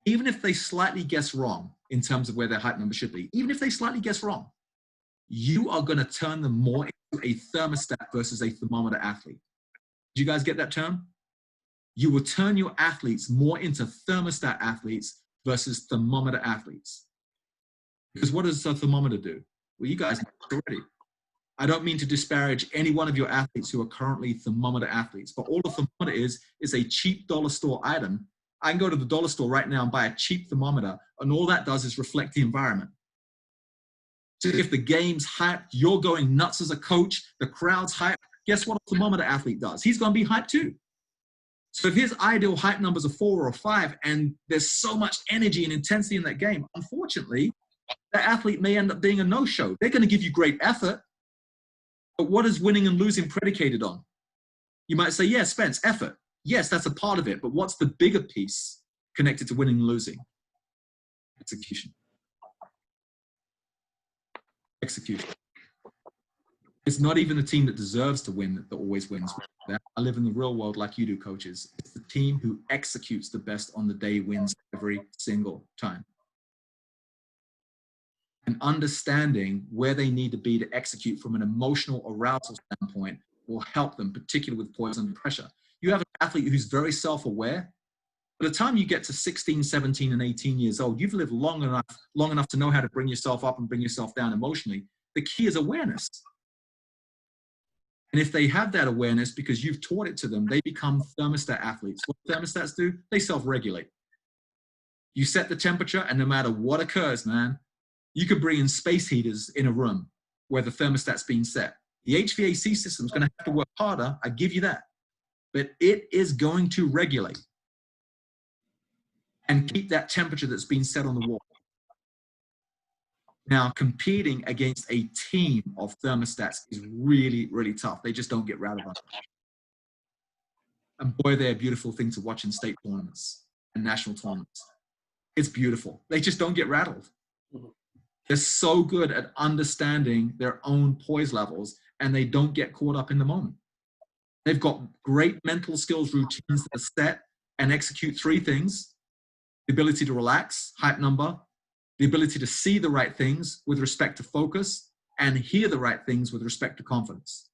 even if they slightly guess wrong in terms of where their hype number should be, even if they slightly guess wrong, you are going to turn them more into a thermostat versus a thermometer athlete. Did you guys get that term? You will turn your athletes more into thermostat athletes versus thermometer athletes. Because what does a thermometer do? Well, you guys know it already. I don't mean to disparage any one of your athletes who are currently thermometer athletes, but all a thermometer is a cheap dollar store item. I can go to the dollar store right now and buy a cheap thermometer, and all that does is reflect the environment. So if the game's hyped, you're going nuts as a coach, the crowd's hyped, guess what a thermometer athlete does? He's going to be hyped too. So if his ideal hype numbers are 4 or 5, and there's so much energy and intensity in that game, unfortunately, that athlete may end up being a no-show. They're going to give you great effort, but what is winning and losing predicated on? You might say, yeah, Spence, effort. Yes, that's a part of it, but what's the bigger piece connected to winning and losing? Execution. Execution. It's not even the team that deserves to win that always wins. I live in the real world like you do, coaches. It's the team who executes the best on the day wins every single time. And understanding where they need to be to execute from an emotional arousal standpoint will help them, particularly with poise under pressure. You have an athlete who's very self-aware. By the time you get to 16, 17, and 18 years old, you've lived long enough to know how to bring yourself up and bring yourself down emotionally. The key is awareness. And if they have that awareness because you've taught it to them, they become thermostat athletes. What thermostats do? They self-regulate. You set the temperature, and no matter what occurs, man, you could bring in space heaters in a room where the thermostat's being set. The HVAC system's going to have to work harder, I give you that. But it is going to regulate and keep that temperature that's been set on the wall. Now, competing against a team of thermostats is really, really tough. They just don't get rattled on. And boy, they're a beautiful thing to watch in state tournaments and national tournaments. It's beautiful. They just don't get rattled. They're so good at understanding their own poise levels, and they don't get caught up in the moment. They've got great mental skills routines that are set and execute three things: the ability to relax, hype number, the ability to see the right things with respect to focus, and hear the right things with respect to confidence.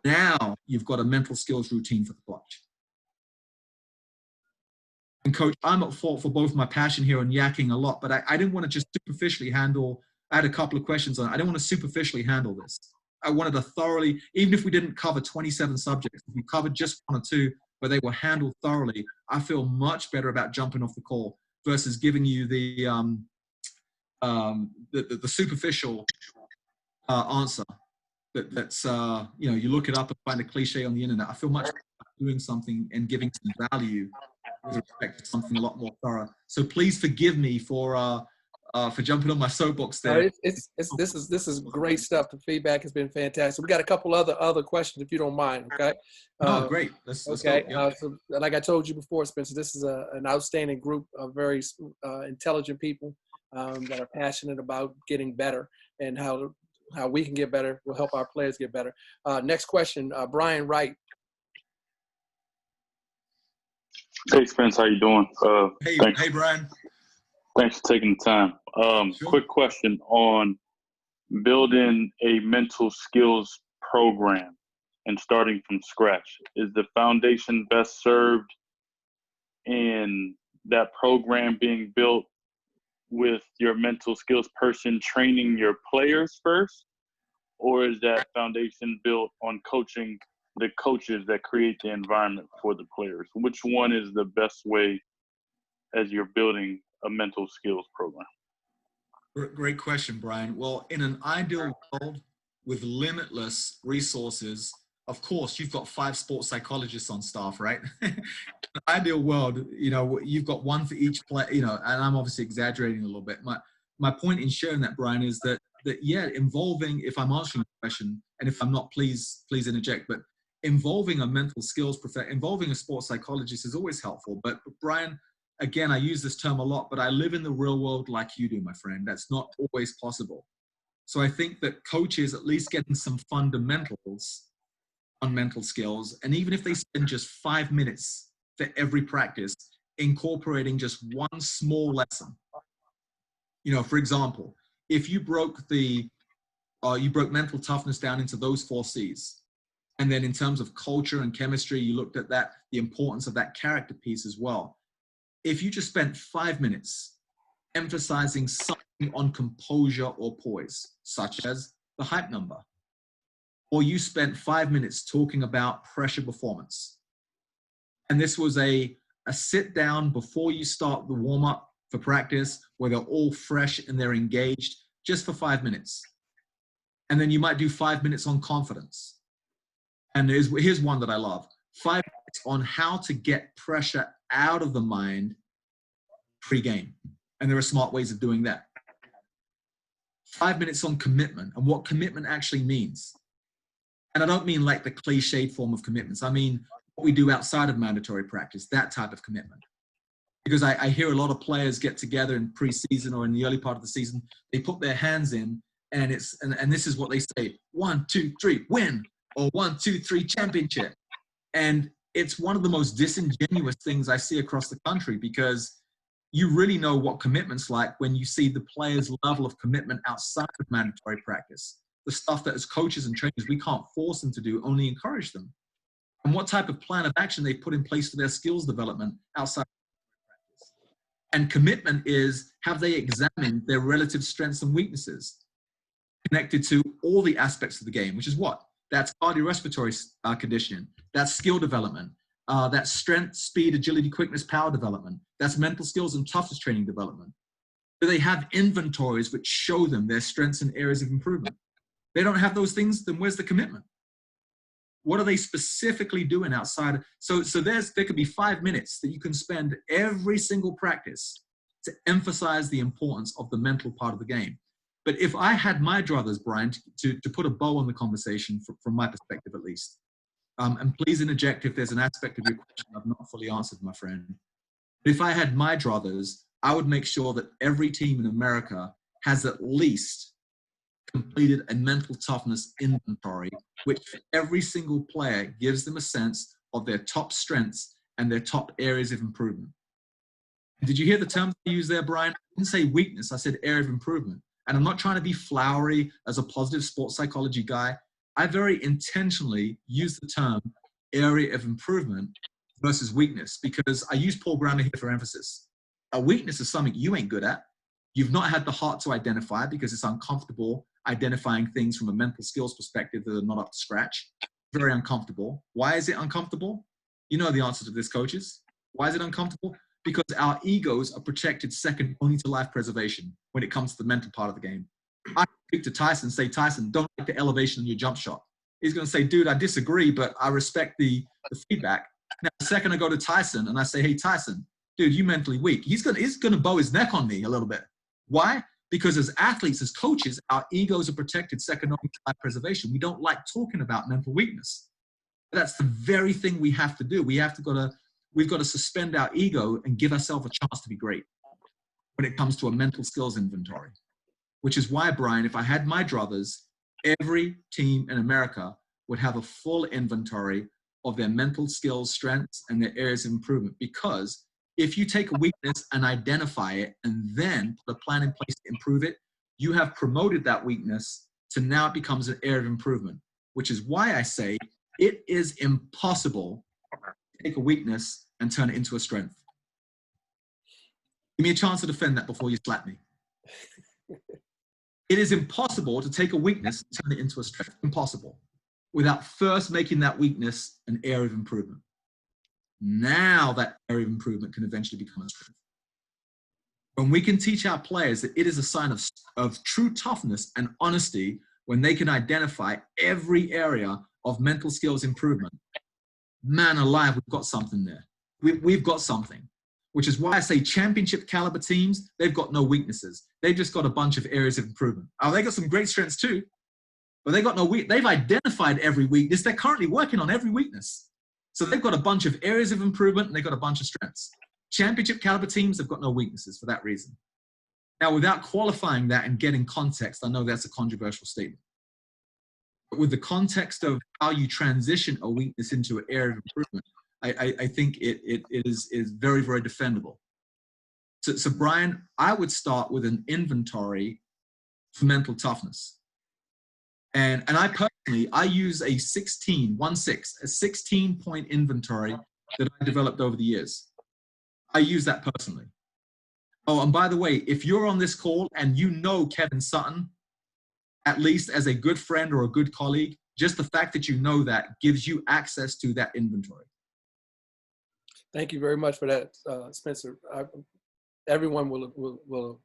Now you've got a mental skills routine for the clutch. And coach, I'm at fault for both my passion here and yakking a lot, but I didn't want to just superficially handle, I had a couple of questions on it. I didn't want to superficially handle this. I wanted to thoroughly, even if we didn't cover 27 subjects, if we covered just one or two, but they were handled thoroughly, I feel much better about jumping off the call versus giving you the superficial answer that's you look it up and find a cliche on the internet. I feel much better about doing something and giving some value with respect to something a lot more thorough. So please forgive me for jumping on my soapbox there. This is great stuff. The feedback has been fantastic. We got a couple other questions if you don't mind. Okay. Oh, great. Let's okay. go. So, like I told you before, Spencer, this is an outstanding group of very intelligent people that are passionate about getting better, and how we can get better will help our players get better. Next question, Brian Wright. Hey, Spence, how you doing? Hey, Brian. Thanks for taking the time. Sure. Quick question on building a mental skills program and starting from scratch. Is the foundation best served in that program being built with your mental skills person training your players first? Or is that foundation built on coaching the coaches that create the environment for the players? Which one is the best way as you're building a mental skills program? Great question, Brian. Well, in an ideal world with limitless resources, of course, you've got 5 sports psychologists on staff, right? In an ideal world, you've got one for each player, and I'm obviously exaggerating a little bit. My point in sharing that, Brian, is that involving, if I'm answering the question, and if I'm not, please interject, but involving a mental skills involving a sports psychologist is always helpful. But Brian, again, I use this term a lot, but I live in the real world like you do, my friend. That's not always possible. So I think that coaches at least getting some fundamentals on mental skills, and even if they spend just 5 minutes for every practice, incorporating just one small lesson. For example, if you broke mental toughness down into those 4 C's, and then in terms of culture and chemistry, you looked at that, the importance of that character piece as well. If you just spent 5 minutes emphasizing something on composure or poise, such as the hype number, or you spent 5 minutes talking about pressure performance, and this was a sit down before you start the warm up for practice where they're all fresh and they're engaged, just for 5 minutes. And then you might do 5 minutes on confidence. And here's one that I love: 5 minutes on how to get pressure out of the mind pre-game. And there are smart ways of doing that. 5 minutes on commitment and what commitment actually means. And I don't mean like the cliched form of commitments. I mean what we do outside of mandatory practice, that type of commitment. Because I hear a lot of players get together in preseason or in the early part of the season, they put their hands in, and this is what they say: 1, 2, 3, win, or 1, 2, 3, championship. And it's one of the most disingenuous things I see across the country, because you really know what commitment's like when you see the players' level of commitment outside of mandatory practice. the stuff that as coaches and trainers, we can't force them to do, only encourage them. And what type of plan of action they put in place for their skills development outside of practice. And commitment is, have they examined their relative strengths and weaknesses connected to all the aspects of the game, which is what? That's cardiorespiratory conditioning, that's skill development, that's strength, speed, agility, quickness, power development, that's mental skills and toughness training development. Do they have inventories which show them their strengths and areas of improvement? They don't have those things, then where's the commitment? What are they specifically doing outside? So there could be 5 minutes that you can spend every single practice to emphasize the importance of the mental part of the game. But if I had my druthers, Brian, to put a bow on the conversation from my perspective at least, and please interject if there's an aspect of your question I've not fully answered, my friend. But if I had my druthers, I would make sure that every team in America has at least completed a mental toughness inventory, which every single player gives them a sense of their top strengths and their top areas of improvement. Did you hear the terms I used there, Brian? I didn't say weakness, I said area of improvement. And I'm not trying to be flowery as a positive sports psychology guy. I very intentionally use the term area of improvement versus weakness, because I use Paul Grammar here for emphasis. A weakness is something you ain't good at. You've not had the heart to identify because it's uncomfortable identifying things from a mental skills perspective that are not up to scratch. Very uncomfortable. Why is it uncomfortable? You know the answer to this, coaches. Why is it uncomfortable? Because our egos are protected second only to life preservation when it comes to the mental part of the game. I speak to Tyson, say, Tyson, don't like the elevation in your jump shot. He's going to say, dude, I disagree, but I respect the feedback. Now, the second I go to Tyson and I say, hey, Tyson, dude, you mentally weak. He's going to bow his neck on me a little bit. Why? Because as athletes, as coaches, our egos are protected second only to life preservation. We don't like talking about mental weakness. That's the very thing we have to do. We've got to suspend our ego and give ourselves a chance to be great when it comes to a mental skills inventory. Which is why, Brian, if I had my druthers, every team in America would have a full inventory of their mental skills, strengths, and their areas of improvement. Because if you take a weakness and identify it and then put a plan in place to improve it, you have promoted that weakness to now it becomes an area of improvement, which is why I say it is impossible to take a weakness and turn it into a strength. Give me a chance to defend that before you slap me. It is impossible to take a weakness and turn it into a strength. Impossible. Without first making that weakness an area of improvement. Now that area of improvement can eventually become a strength. When we can teach our players that it is a sign of true toughness and honesty when they can identify every area of mental skills improvement, man alive, we've got something there. We've got something. Which is why I say championship caliber teams, they've got no weaknesses. They've just got a bunch of areas of improvement. Oh, they got some great strengths too, but they got no weak. They've identified every weakness. They're currently working on every weakness. So they've got a bunch of areas of improvement and they've got a bunch of strengths. Championship caliber teams have got no weaknesses for that reason. Now, without qualifying that and getting context, I know that's a controversial statement. But with the context of how you transition a weakness into an area of improvement, I think it is very, very defendable. So Brian, I would start with an inventory for mental toughness. And I personally, I use a 16-point inventory that I developed over the years. I use that personally. Oh, and by the way, if you're on this call and you know Kevin Sutton, at least as a good friend or a good colleague, just the fact that you know that gives you access to that inventory. Thank you very much for that, Spencer. Everyone will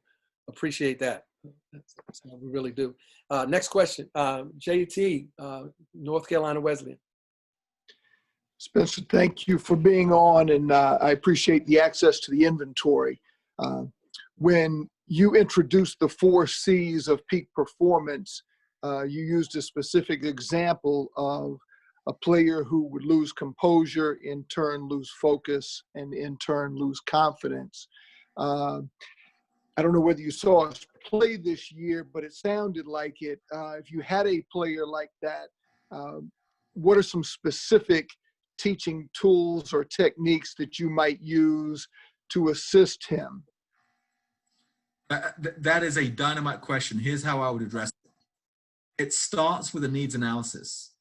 appreciate that. We really do. Next question, JT, North Carolina Wesleyan. Spencer, thank you for being on, and I appreciate the access to the inventory. When you introduced the 4 C's of peak performance, you used a specific example of a player who would lose composure, in turn lose focus, and in turn lose confidence. I don't know whether you saw us play this year, but it sounded like it. If you had a player like that, what are some specific teaching tools or techniques that you might use to assist him? That is a dynamite question. Here's how I would address it. It starts with a needs analysis.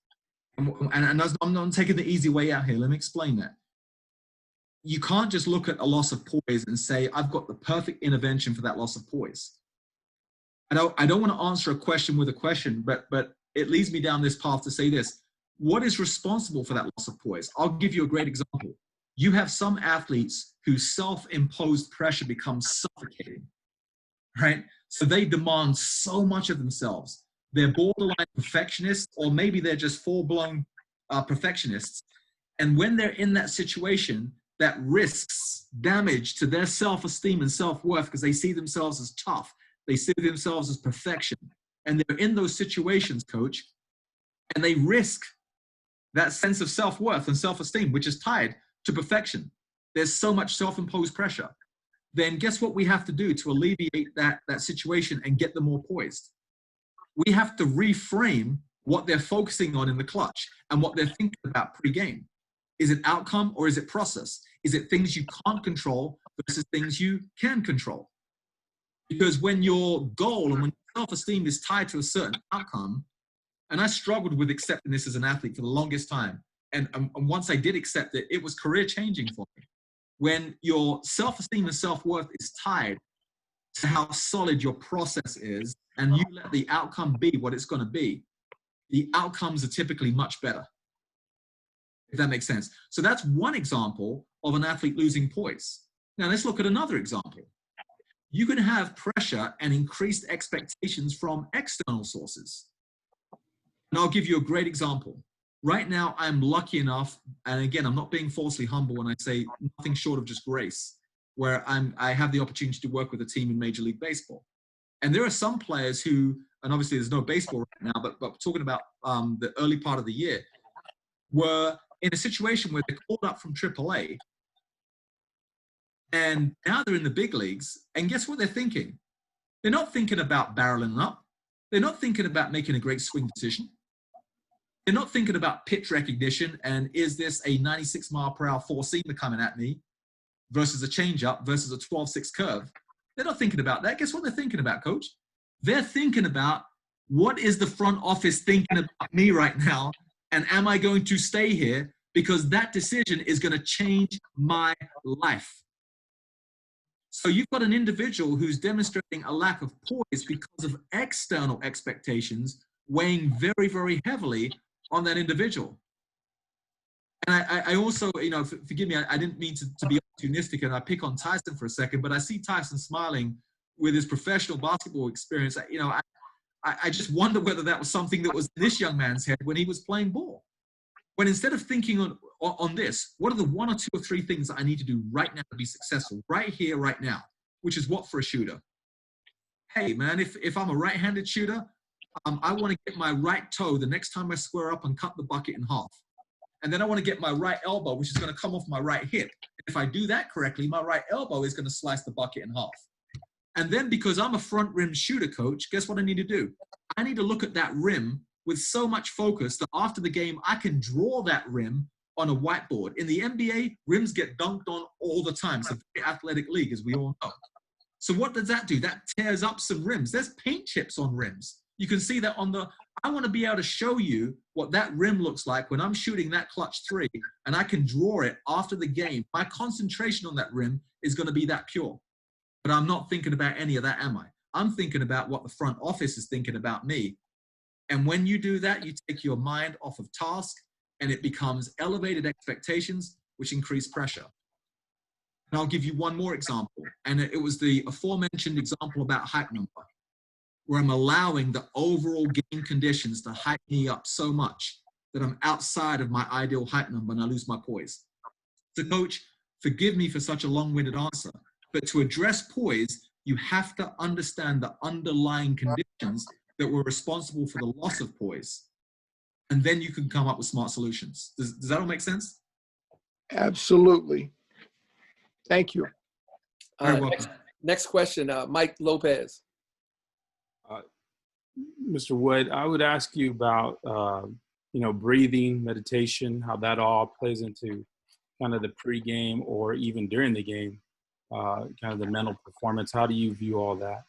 And I'm taking the easy way out here. Let me explain that. You can't just look at a loss of poise and say, I've got the perfect intervention for that loss of poise. I don't want to answer a question with a question, but it leads me down this path to say this. What is responsible for that loss of poise? I'll give you a great example. You have some athletes whose self-imposed pressure becomes suffocating, right? So they demand so much of themselves. They're borderline perfectionists, or maybe they're just full-blown perfectionists. And when they're in that situation, that risks damage to their self-esteem and self-worth because they see themselves as tough. They see themselves as perfection. And they're in those situations, coach, and they risk that sense of self-worth and self-esteem, which is tied to perfection. There's so much self-imposed pressure. Then guess what we have to do to alleviate that situation and get them more poised? We have to reframe what they're focusing on in the clutch and what they're thinking about pre-game. Is it outcome or is it process? Is it things you can't control versus things you can control? Because when your goal and when self-esteem is tied to a certain outcome, and I struggled with accepting this as an athlete for the longest time, and once I did accept it, it was career-changing for me. When your self-esteem and self-worth is tied to how solid your process is, and you let the outcome be what it's going to be, the outcomes are typically much better, if that makes sense. So that's one example of an athlete losing poise. Now let's look at another example. You can have pressure and increased expectations from external sources. And I'll give you a great example. Right now, I'm lucky enough, and again, I'm not being falsely humble when I say nothing short of just grace, where I have the opportunity to work with a team in Major League Baseball. And there are some players who, and obviously there's no baseball right now, but talking about the early part of the year, were in a situation where they're called up from AAA, and now they're in the big leagues, and guess what they're thinking? They're not thinking about barreling up. They're not thinking about making a great swing decision. They're not thinking about pitch recognition and is this a 96-mile-per-hour four-seamer coming at me versus a changeup versus a 12-6 curve. They're not thinking about that. Guess what they're thinking about, coach? They're thinking about what is the front office thinking about me right now, and am I going to stay here because that decision is going to change my life. So you've got an individual who's demonstrating a lack of poise because of external expectations weighing very, very heavily on that individual. And I also, forgive me, I didn't mean to be opportunistic and I pick on Tyson for a second, but I see Tyson smiling with his professional basketball experience. I just wonder whether that was something that was in this young man's head when he was playing ball. When instead of thinking on this, what are the one or two or three things that I need to do right now to be successful, right here, right now, which is what for a shooter? Hey, man, if I'm a right-handed shooter, I want to get my right toe the next time I square up and cut the bucket in half. And then I want to get my right elbow, which is going to come off my right hip. If I do that correctly, my right elbow is going to slice the bucket in half. And then because I'm a front rim shooter, coach, guess what I need to do? I need to look at that rim with so much focus that after the game, I can draw that rim on a whiteboard. In the NBA, rims get dunked on all the time. It's a very athletic league, as we all know. So what does that do? That tears up some rims. There's paint chips on rims. You can see that I want to be able to show you what that rim looks like when I'm shooting that clutch three, and I can draw it after the game. My concentration on that rim is going to be that pure. But I'm not thinking about any of that, am I? I'm thinking about what the front office is thinking about me. And when you do that, you take your mind off of task, and it becomes elevated expectations, which increase pressure. And I'll give you one more example. And it was the aforementioned example about hype number, where I'm allowing the overall game conditions to hype me up so much that I'm outside of my ideal hype number and I lose my poise. So coach, forgive me for such a long-winded answer, but to address poise, you have to understand the underlying conditions that were responsible for the loss of poise. And then you can come up with smart solutions. Does that all make sense? Absolutely. Thank you. Next question, Mike Lopez. Mr. Wood, I would ask you about, breathing, meditation, how that all plays into kind of the pregame or even during the game, kind of the mental performance. How do you view all that?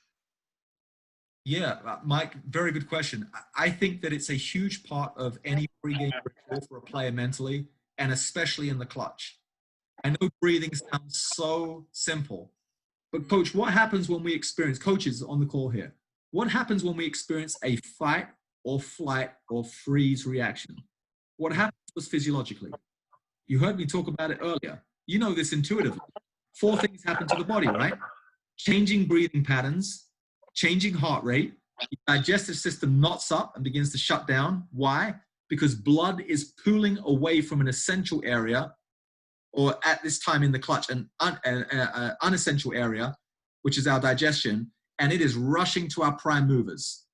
Yeah, Mike, very good question. I think that it's a huge part of any pregame ritual for a player mentally, and especially in the clutch. I know breathing sounds so simple, but coach, what happens when we experience, coaches on the call here, what happens when we experience a fight or flight or freeze reaction? What happens to us physiologically? You heard me talk about it earlier. You know this intuitively. 4 things happen to the body, right? Changing breathing patterns, changing heart rate, your digestive system knots up and begins to shut down. Why? Because blood is pooling away from an essential area, or at this time in the clutch, an unessential area, which is our digestion, and it is rushing to our prime movers,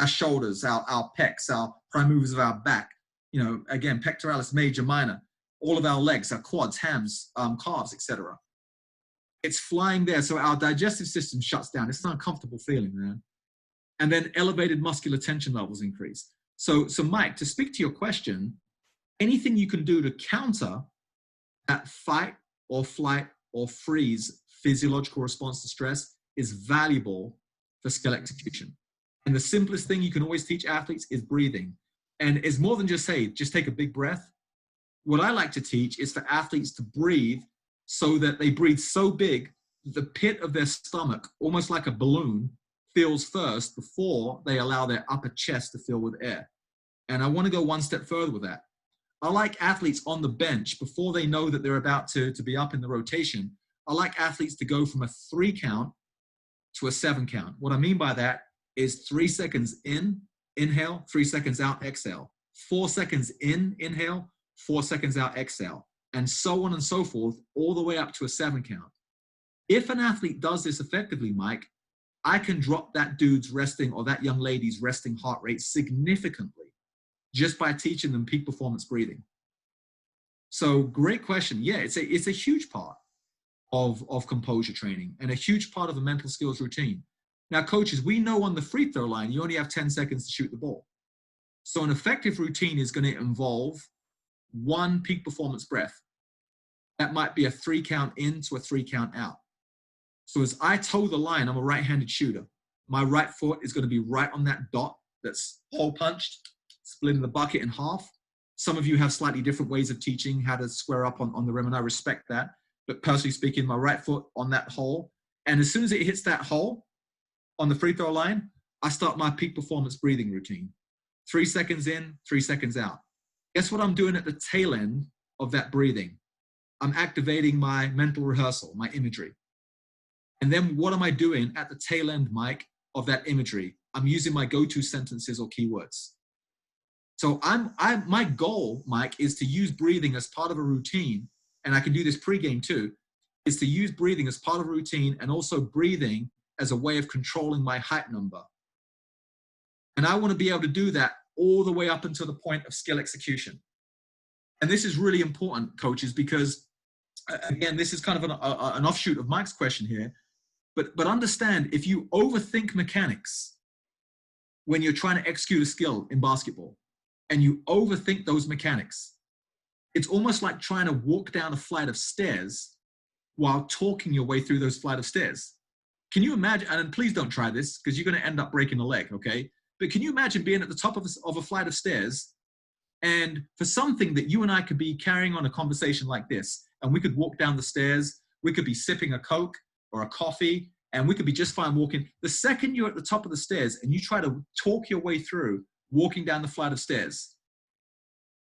our shoulders, our pecs, our prime movers of our back, you know, again, pectoralis major, minor, all of our legs, our quads, hams, calves, etc. It's flying there. So our digestive system shuts down. It's an uncomfortable feeling, man. And then elevated muscular tension levels increase. So Mike, to speak to your question, anything you can do to counter that fight or flight or freeze physiological response to stress is valuable for skill execution. And the simplest thing you can always teach athletes is breathing. And it's more than just say, just take a big breath. What I like to teach is for athletes to breathe so that they breathe so big that the pit of their stomach, almost like a balloon, fills first before they allow their upper chest to fill with air. And I want to go one step further with that. I like athletes on the bench, before they know that they're about to be up in the rotation, I like athletes to go from a 3 count to a 7 count. What I mean by that is 3 seconds in, inhale, 3 seconds out, exhale. 4 seconds in, inhale, 4 seconds out, exhale. And so on and so forth, all the way up to a 7 count. If an athlete does this effectively, Mike, I can drop that dude's resting or that young lady's resting heart rate significantly just by teaching them peak performance breathing. So great question. Yeah, it's a huge part of composure training and a huge part of a mental skills routine. Now, coaches, we know on the free throw line, you only have 10 seconds to shoot the ball. So an effective routine is going to involve 1 peak performance breath. That might be a 3 count in to a 3 count out. So as I toe the line, I'm a right-handed shooter. My right foot is going to be right on that dot that's hole punched, splitting the bucket in half. Some of you have slightly different ways of teaching how to square up on the rim, and I respect that. But personally speaking, my right foot on that hole. And as soon as it hits that hole on the free throw line, I start my peak performance breathing routine. 3 seconds in, 3 seconds out. Guess what I'm doing at the tail end of that breathing? I'm activating my mental rehearsal, my imagery. And then what am I doing at the tail end, Mike, of that imagery? I'm using my go-to sentences or keywords. So my goal, Mike, is to use breathing as part of a routine, and I can do this pregame too, is to use breathing as part of a routine and also breathing as a way of controlling my hype number. And I want to be able to do that all the way up until the point of skill execution. And this is really important, coaches, because again, this is kind of an offshoot of Mike's question here. But understand, if you overthink mechanics when you're trying to execute a skill in basketball, and you overthink those mechanics, it's almost like trying to walk down a flight of stairs while talking your way through those flight of stairs. Can you imagine, and please don't try this because you're going to end up breaking a leg, okay? But can you imagine being at the top of a flight of stairs, and for something that you and I could be carrying on a conversation like this, and we could walk down the stairs, we could be sipping a Coke or a coffee, and we could be just fine walking. The second you're at the top of the stairs and you try to talk your way through walking down the flight of stairs,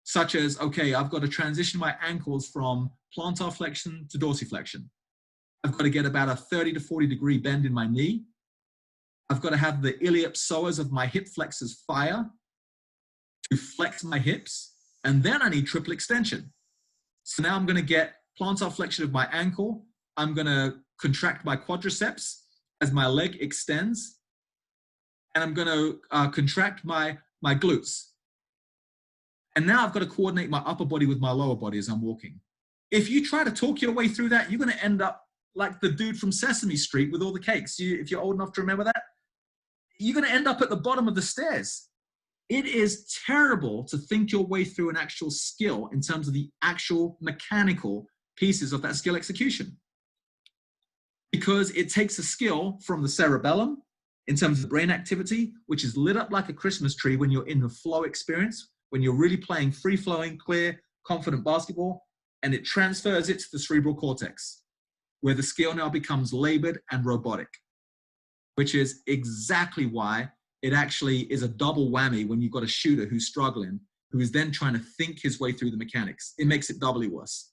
such as, okay, I've got to transition my ankles from plantar flexion to dorsiflexion. I've got to get about a 30 to 40 degree bend in my knee. I've got to have the iliopsoas of my hip flexors fire to flex my hips. And then I need triple extension. So now I'm going to get plantar flexion of my ankle. I'm going to contract my quadriceps as my leg extends. And I'm going to contract my glutes. And now I've got to coordinate my upper body with my lower body as I'm walking. If you try to talk your way through that, you're going to end up like the dude from Sesame Street with all the cakes. If you're old enough to remember that, you're going to end up at the bottom of the stairs. It is terrible to think your way through an actual skill in terms of the actual mechanical pieces of that skill execution. Because it takes a skill from the cerebellum, in terms of brain activity, which is lit up like a Christmas tree when you're in the flow experience, when you're really playing free-flowing, clear, confident basketball, and it transfers it to the cerebral cortex, where the skill now becomes labored and robotic, which is exactly why it actually is a double whammy when you've got a shooter who's struggling, who is then trying to think his way through the mechanics. It makes it doubly worse.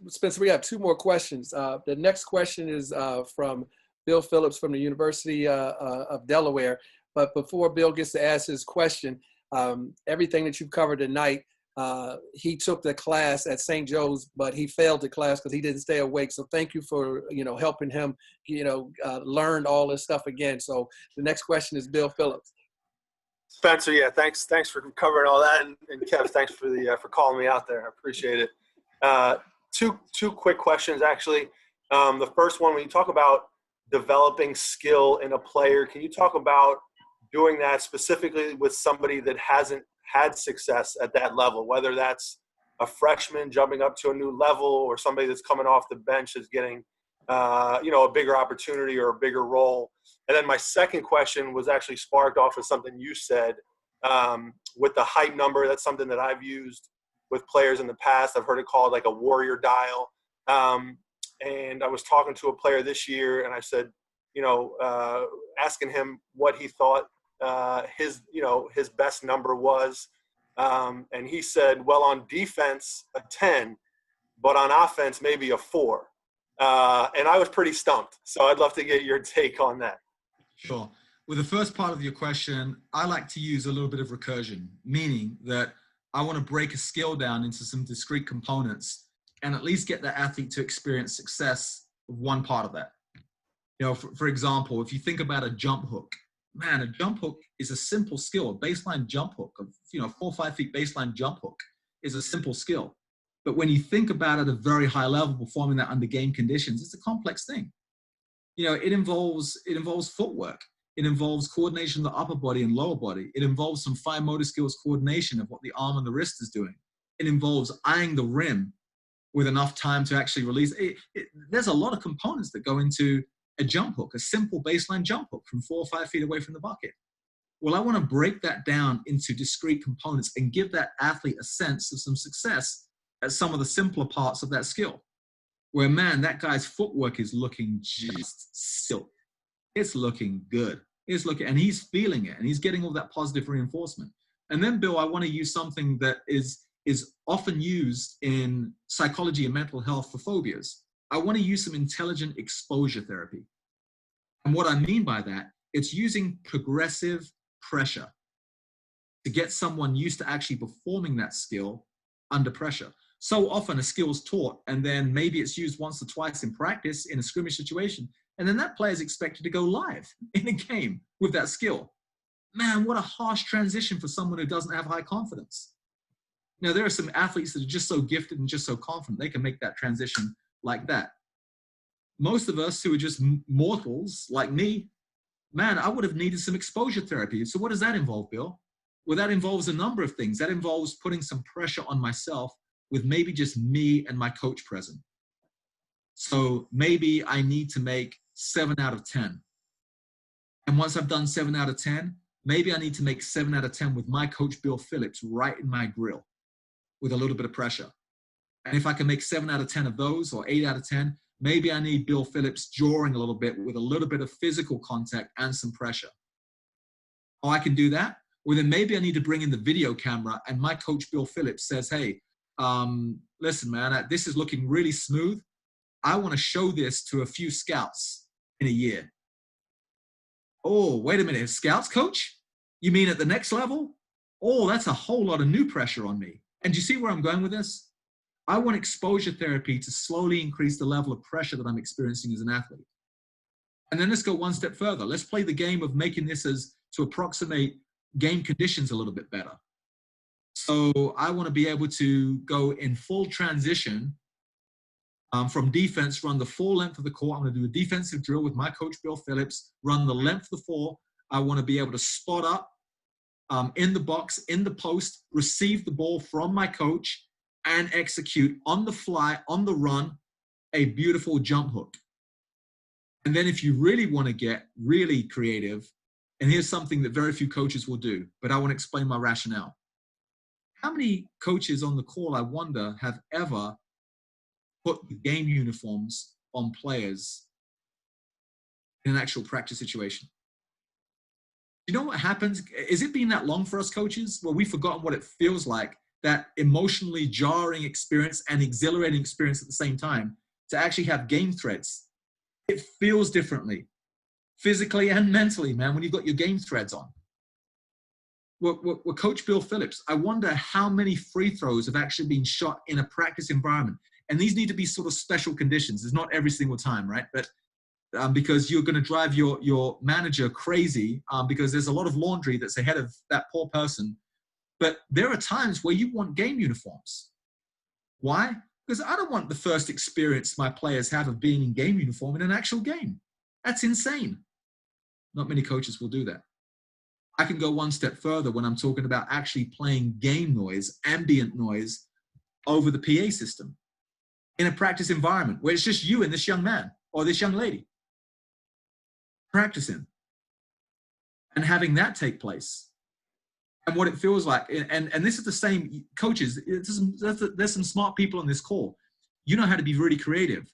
Spencer, we got 2 more questions. The next question is from Bill Phillips from the University of Delaware. But before Bill gets to ask his question, everything that you've covered tonight, he took the class at St. Joe's, but he failed the class because he didn't stay awake. So thank you for, helping him, learn all this stuff again. So the next question is Bill Phillips. Spencer, yeah, thanks for covering all that, and Kev, thanks for calling me out there. I appreciate it. Two quick questions, actually. The first one, when you talk about developing skill in a player, can you talk about doing that specifically with somebody that hasn't had success at that level, whether that's a freshman jumping up to a new level or somebody that's coming off the bench that's getting, a bigger opportunity or a bigger role? And then my second question was actually sparked off of something you said with the hype number. That's something that I've used with players in the past. I've heard it called like a warrior dial. And I was talking to a player this year, and I said, asking him what he thought his best number was. And he said, well, on defense, a 10, but on offense, maybe a 4. And I was pretty stumped. So I'd love to get your take on that. Sure. With the first part of your question, I like to use a little bit of recursion, meaning that I want to break a skill down into some discrete components and at least get the athlete to experience success of one part of that. For example, if you think about a jump hook, man, a jump hook is a simple skill. A baseline jump hook of 4 or 5 feet baseline jump hook is a simple skill. But when you think about it at a very high level, performing that under game conditions, it's a complex thing. It involves footwork. It involves coordination of the upper body and lower body. It involves some fine motor skills coordination of what the arm and the wrist is doing. It involves eyeing the rim with enough time to actually release. There's a lot of components that go into a jump hook, a simple baseline jump hook from 4 or 5 feet away from the bucket. Well, I want to break that down into discrete components and give that athlete a sense of some success at some of the simpler parts of that skill. Where, man, that guy's footwork is looking just silk. It's looking good. And he's feeling it, and he's getting all that positive reinforcement. And then, Bill, I want to use something that is often used in psychology and mental health for phobias. I want to use some intelligent exposure therapy. And what I mean by that, it's using progressive pressure to get someone used to actually performing that skill under pressure. So often a skill is taught, and then maybe it's used once or twice in practice in a scrimmage situation, and then that player is expected to go live in a game with that skill. Man, what a harsh transition for someone who doesn't have high confidence. There are some athletes that are just so gifted and just so confident, they can make that transition like that. Most of us who are just mortals like me, man, I would have needed some exposure therapy. So what does that involve, Bill? Well, that involves a number of things. That involves putting some pressure on myself with maybe just me and my coach present. So maybe I need to make 7 out of 10. And once I've done 7 out of 10, maybe I need to make 7 out of 10 with my coach, Bill Phillips, right in my grill with a little bit of pressure. And if I can make 7 out of 10 of those, or 8 out of 10, maybe I need Bill Phillips drawing a little bit with a little bit of physical contact and some pressure. Oh, I can do that? Well, then maybe I need to bring in the video camera, and my coach, Bill Phillips, says, hey, listen, man, this is looking really smooth. I want to show this to a few scouts in a year. Oh, wait a minute, scouts, coach? You mean at the next level? Oh, that's a whole lot of new pressure on me. And do you see where I'm going with this? I want exposure therapy to slowly increase the level of pressure that I'm experiencing as an athlete. And then let's go one step further. Let's play the game of making this as to approximate game conditions a little bit better. So I want to be able to go in full transition from defense, run the full length of the court. I'm going to do a defensive drill with my coach, Bill Phillips, run the length of the floor. I want to be able to spot up in the box, in the post, receive the ball from my coach, and execute on the fly, on the run, a beautiful jump hook. And then if you really want to get really creative, and here's something that very few coaches will do, but I want to explain my rationale. How many coaches on the call, I wonder, have ever put the game uniforms on players in an actual practice situation? You know what happens? Is it been that long for us coaches where we've forgotten what it feels like, that emotionally jarring experience and exhilarating experience at the same time, to actually have game threads? It feels differently, physically and mentally, man, when you've got your game threads on. Well, Coach Bill Phillips, I wonder how many free throws have actually been shot in a practice environment. And these need to be sort of special conditions. It's not every single time, right? But because you're going to drive your manager crazy, because there's a lot of laundry that's ahead of that poor person. But there are times where you want game uniforms. Why? Because I don't want the first experience my players have of being in game uniform in an actual game. That's insane. Not many coaches will do that. I can go one step further when I'm talking about actually playing game noise, ambient noise, over the PA system in a practice environment where it's just you and this young man or this young lady practicing, and having that take place. And what it feels like, and this is the same, coaches, there's some smart people on this call. You know how to be really creative.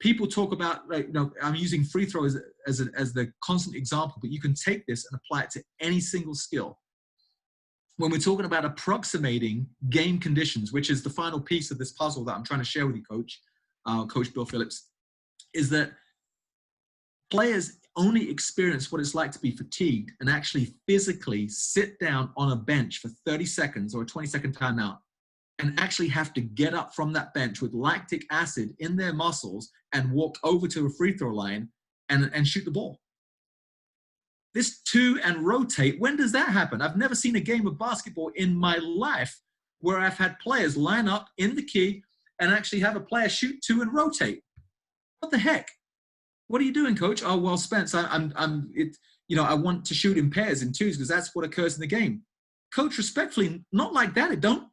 People talk about, like, you know, I'm using free throws as the constant example, but you can take this and apply it to any single skill. When we're talking about approximating game conditions, which is the final piece of this puzzle that I'm trying to share with you, Coach Bill Phillips, is that players only experience what it's like to be fatigued and actually physically sit down on a bench for 30 seconds or a 20-second timeout and actually have to get up from that bench with lactic acid in their muscles and walk over to a free throw line and shoot the ball. This two and rotate, when does that happen? I've never seen a game of basketball in my life where I've had players line up in the key and actually have a player shoot two and rotate. What the heck? What are you doing, coach? Oh, well, Spence, I want to shoot in pairs, in twos, because that's what occurs in the game. Coach, respectfully, not like that, it don't.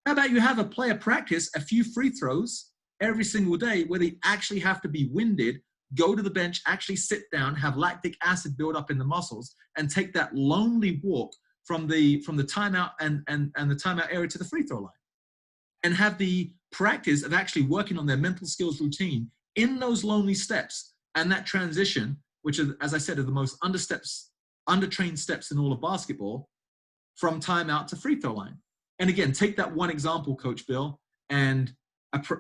How about you have a player practice a few free throws every single day where they actually have to be winded, go to the bench, actually sit down, have lactic acid build up in the muscles, and take that lonely walk from the timeout and the timeout area to the free throw line. And have the practice of actually working on their mental skills routine in those lonely steps, and that transition, which is, as I said, are the most undertrained steps in all of basketball, from timeout to free throw line. And again, take that one example, Coach Bill, and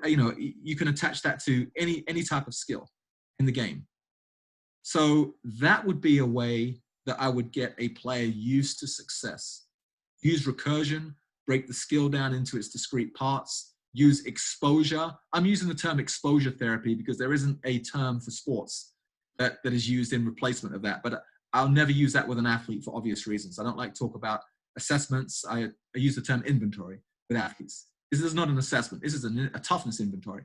you can attach that to any type of skill in the game. So that would be a way that I would get a player used to success. Use recursion, break the skill down into its discrete parts, use exposure. I'm using the term exposure therapy because there isn't a term for sports that is used in replacement of that. But I'll never use that with an athlete for obvious reasons. I don't like to talk about assessments. I use the term inventory with athletes. This is not an assessment. This is a toughness inventory.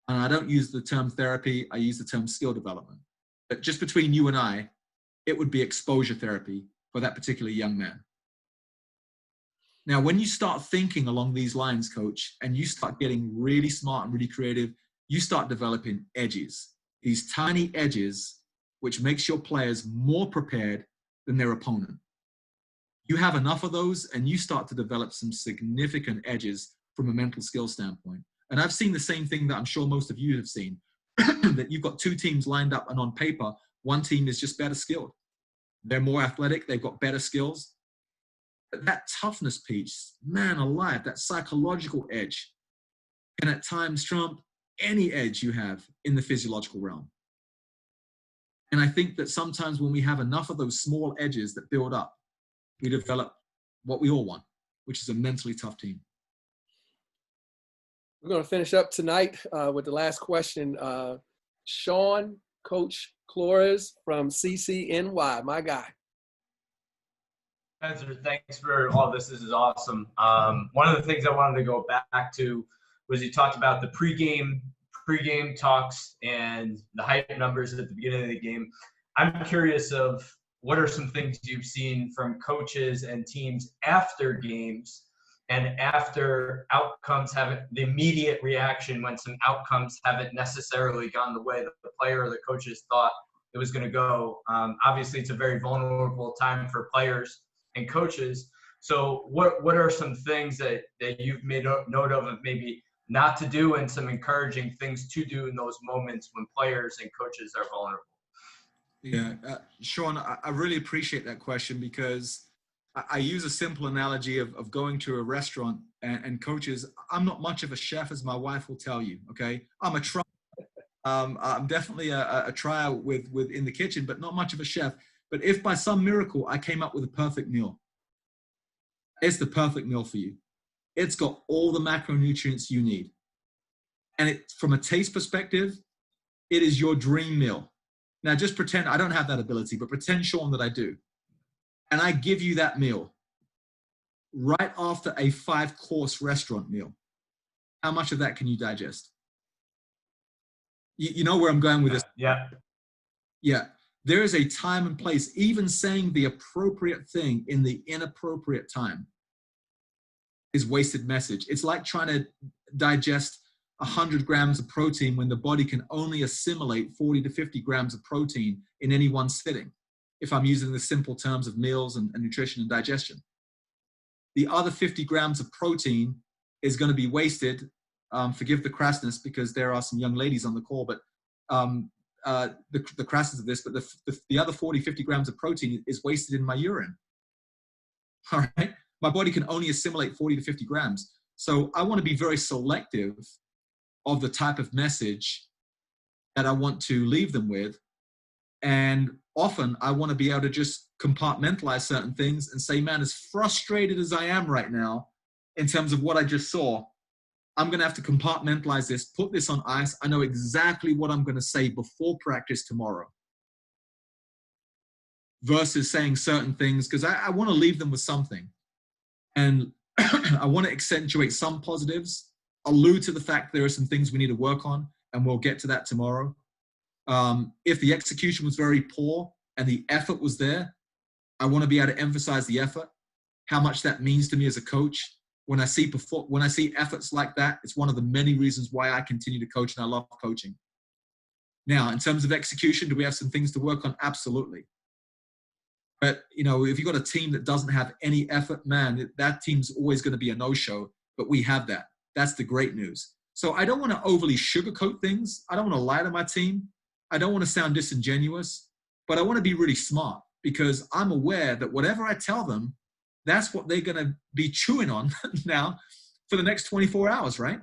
And I don't use the term therapy. I use the term skill development. But just between you and I, it would be exposure therapy for that particular young man. Now, when you start thinking along these lines, Coach, and you start getting really smart and really creative, you start developing edges, these tiny edges, which makes your players more prepared than their opponent. You have enough of those, and you start to develop some significant edges from a mental skill standpoint. And I've seen the same thing that I'm sure most of you have seen, that you've got two teams lined up, and on paper, one team is just better skilled. They're more athletic, they've got better skills. But that toughness piece, man alive, that psychological edge can at times trump any edge you have in the physiological realm. And I think that sometimes when we have enough of those small edges that build up, we develop what we all want, which is a mentally tough team. We're going to finish up tonight with the last question. Sean, Coach Flores from CCNY, my guy. Spencer, thanks for all this. This is awesome. One of the things I wanted to go back to was you talked about the pregame talks and the hype numbers at the beginning of the game. I'm curious of what are some things you've seen from coaches and teams after games And after outcomes haven't, the immediate reaction when some outcomes haven't necessarily gone the way that the player or the coaches thought it was going to go. Obviously, it's a very vulnerable time for players and coaches. So what are some things that you've made note of maybe not to do, and some encouraging things to do in those moments when players and coaches are vulnerable? Yeah, Sean, I really appreciate that question, because I use a simple analogy of going to a restaurant and coaches. I'm not much of a chef, as my wife will tell you. Okay, I'm a try. I'm definitely a tryer with in the kitchen, but not much of a chef. But if by some miracle I came up with a perfect meal, it's the perfect meal for you. It's got all the macronutrients you need, and it, from a taste perspective, it is your dream meal. Now, just pretend I don't have that ability, but pretend, Sean, that I do. And I give you that meal right after a 5-course restaurant meal. How much of that can you digest? You know where I'm going with this? Yeah. Yeah. There is a time and place. Even saying the appropriate thing in the inappropriate time is wasted message. It's like trying to digest 100 grams of protein when the body can only assimilate 40 to 50 grams of protein in any one sitting, if I'm using the simple terms of meals and nutrition and digestion. The other 50 grams of protein is going to be wasted. Forgive the crassness, because there are some young ladies on the call, but the crassness of this, but the other 40, 50 grams of protein is wasted in my urine. All right. My body can only assimilate 40 to 50 grams. So I want to be very selective of the type of message that I want to leave them with. And often I want to be able to just compartmentalize certain things and say, man, as frustrated as I am right now in terms of what I just saw, I'm going to have to compartmentalize this, put this on ice. I know exactly what I'm going to say before practice tomorrow, versus saying certain things, because I want to leave them with something. And I want to accentuate some positives, allude to the fact there are some things we need to work on, and we'll get to that tomorrow. If the execution was very poor and the effort was there, I want to be able to emphasize the effort, how much that means to me as a coach. When I see efforts like that, it's one of the many reasons why I continue to coach, and I love coaching. Now, in terms of execution, do we have some things to work on? Absolutely. But, you know, if you've got a team that doesn't have any effort, man, that team's always going to be a no-show, but we have that. That's the great news. So I don't want to overly sugarcoat things. I don't want to lie to my team. I don't want to sound disingenuous, but I want to be really smart, because I'm aware that whatever I tell them, that's what they're going to be chewing on now for the next 24 hours, right?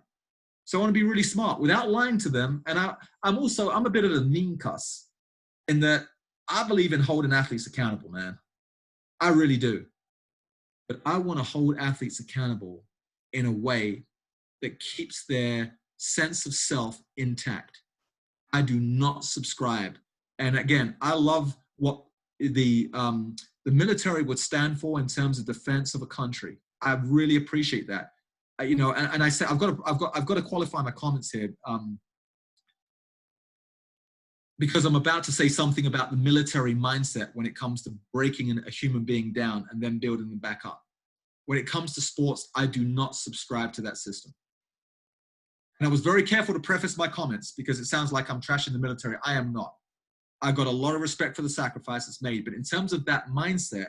So I want to be really smart without lying to them. And I'm a bit of a mean cuss, in that I believe in holding athletes accountable, man. I really do. But I want to hold athletes accountable in a way that keeps their sense of self intact. I do not subscribe. And again, I love what the military would stand for in terms of defense of a country. I really appreciate that. You know, and I say I've got to qualify my comments here, because I'm about to say something about the military mindset when it comes to breaking a human being down and then building them back up. When it comes to sports, I do not subscribe to that system. And I was very careful to preface my comments, because it sounds like I'm trashing the military. I am not. I've got a lot of respect for the sacrifices made. But in terms of that mindset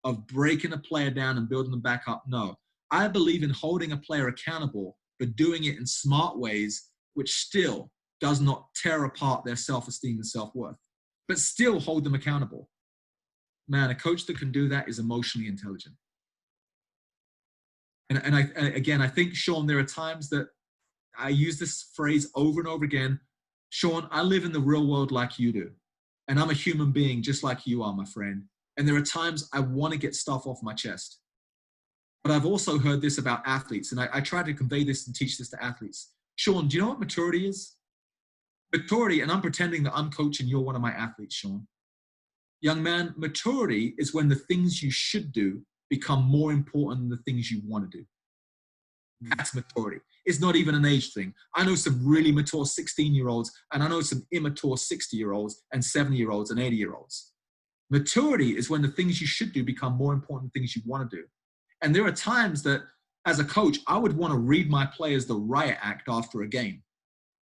of breaking a player down and building them back up, no. I believe in holding a player accountable, but doing it in smart ways, which still does not tear apart their self-esteem and self-worth, but still hold them accountable. Man, a coach that can do that is emotionally intelligent. And I think, Sean, there are times that I use this phrase over and over again. Sean, I live in the real world like you do. And I'm a human being just like you are, my friend. And there are times I want to get stuff off my chest. But I've also heard this about athletes, and I try to convey this and teach this to athletes. Sean, do you know what maturity is? Maturity, and I'm pretending that I'm coaching, you're one of my athletes, Sean. Young man, maturity is when the things you should do become more important than the things you want to do. That's maturity. It's not even an age thing. I know some really mature 16-year-olds, and I know some immature 60-year-olds and 70-year-olds and 80-year-olds. Maturity is when the things you should do become more important than things you want to do. And there are times that as a coach, I would want to read my players the riot act after a game,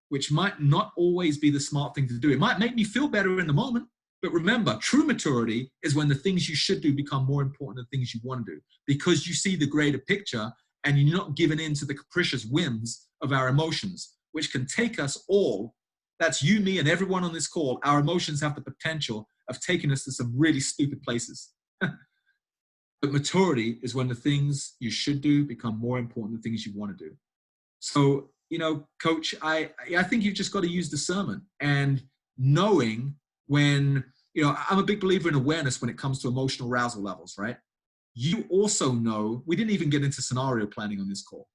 which might not always be the smart thing to do. It might make me feel better in the moment, but remember, true maturity is when the things you should do become more important than things you want to do, because you see the greater picture and you're not giving in to the capricious whims of our emotions, which can take us all. That's you, me, and everyone on this call. Our emotions have the potential of taking us to some really stupid places. But maturity is when the things you should do become more important than things you want to do. So, Coach, I think you've just got to use discernment and knowing when, I'm a big believer in awareness when it comes to emotional arousal levels, right? You also know, we didn't even get into scenario planning on this call,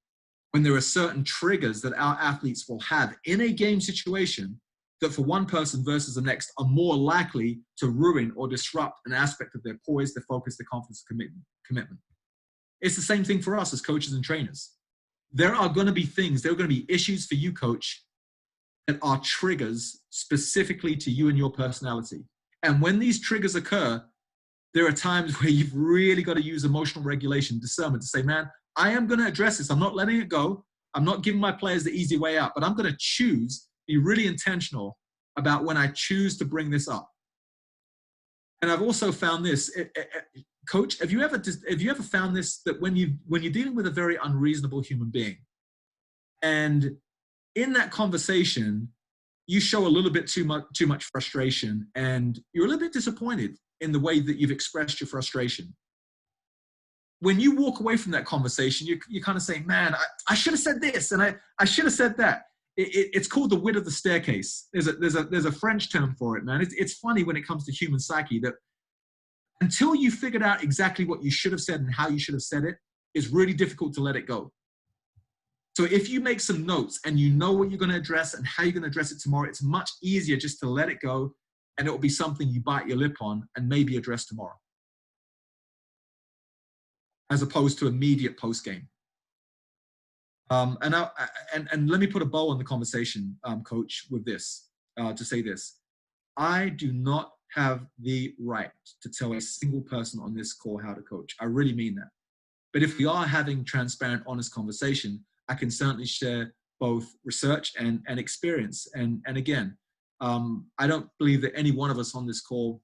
when there are certain triggers that our athletes will have in a game situation that for one person versus the next are more likely to ruin or disrupt an aspect of their poise, their focus, their confidence, commitment. It's the same thing for us as coaches and trainers. There are going to be things, there are going to be issues for you, coach, that are triggers specifically to you and your personality. And when these triggers occur, there are times where you've really got to use emotional regulation, discernment to say, man, I am going to address this. I'm not letting it go. I'm not giving my players the easy way out, but I'm going to be really intentional about when I choose to bring this up. And I've also found this, Coach, have you ever found this, that when you're dealing with a very unreasonable human being, and in that conversation, you show a little bit too much frustration, and you're a little bit disappointed in the way that you've expressed your frustration. When you walk away from that conversation, you kind of say, man, I should have said this, and I should have said that. It's called the wit of the staircase. There's a French term for it, man. It's funny when it comes to human psyche that until you figured out exactly what you should have said and how you should have said it, it's really difficult to let it go. So if you make some notes and you know what you're going to address and how you're going to address it tomorrow, it's much easier just to let it go, and it will be something you bite your lip on and maybe address tomorrow, as opposed to immediate post-game. And let me put a bow on the conversation, Coach, with this, to say this. I do not have the right to tell a single person on this call how to coach. I really mean that. But if we are having transparent, honest conversation, I can certainly share both research and experience. And again, I don't believe that any one of us on this call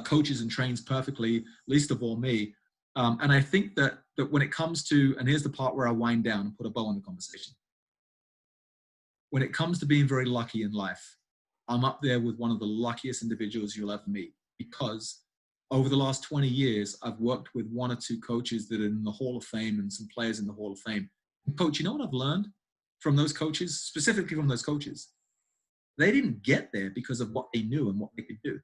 coaches and trains perfectly, least of all me. And I think that when it comes to, and here's the part where I wind down and put a bow on the conversation. When it comes to being very lucky in life, I'm up there with one of the luckiest individuals you'll ever meet, because over the last 20 years, I've worked with one or two coaches that are in the Hall of Fame and some players in the Hall of Fame. And Coach, you know what I've learned from those coaches, specifically from those coaches? They didn't get there because of what they knew and what they could do.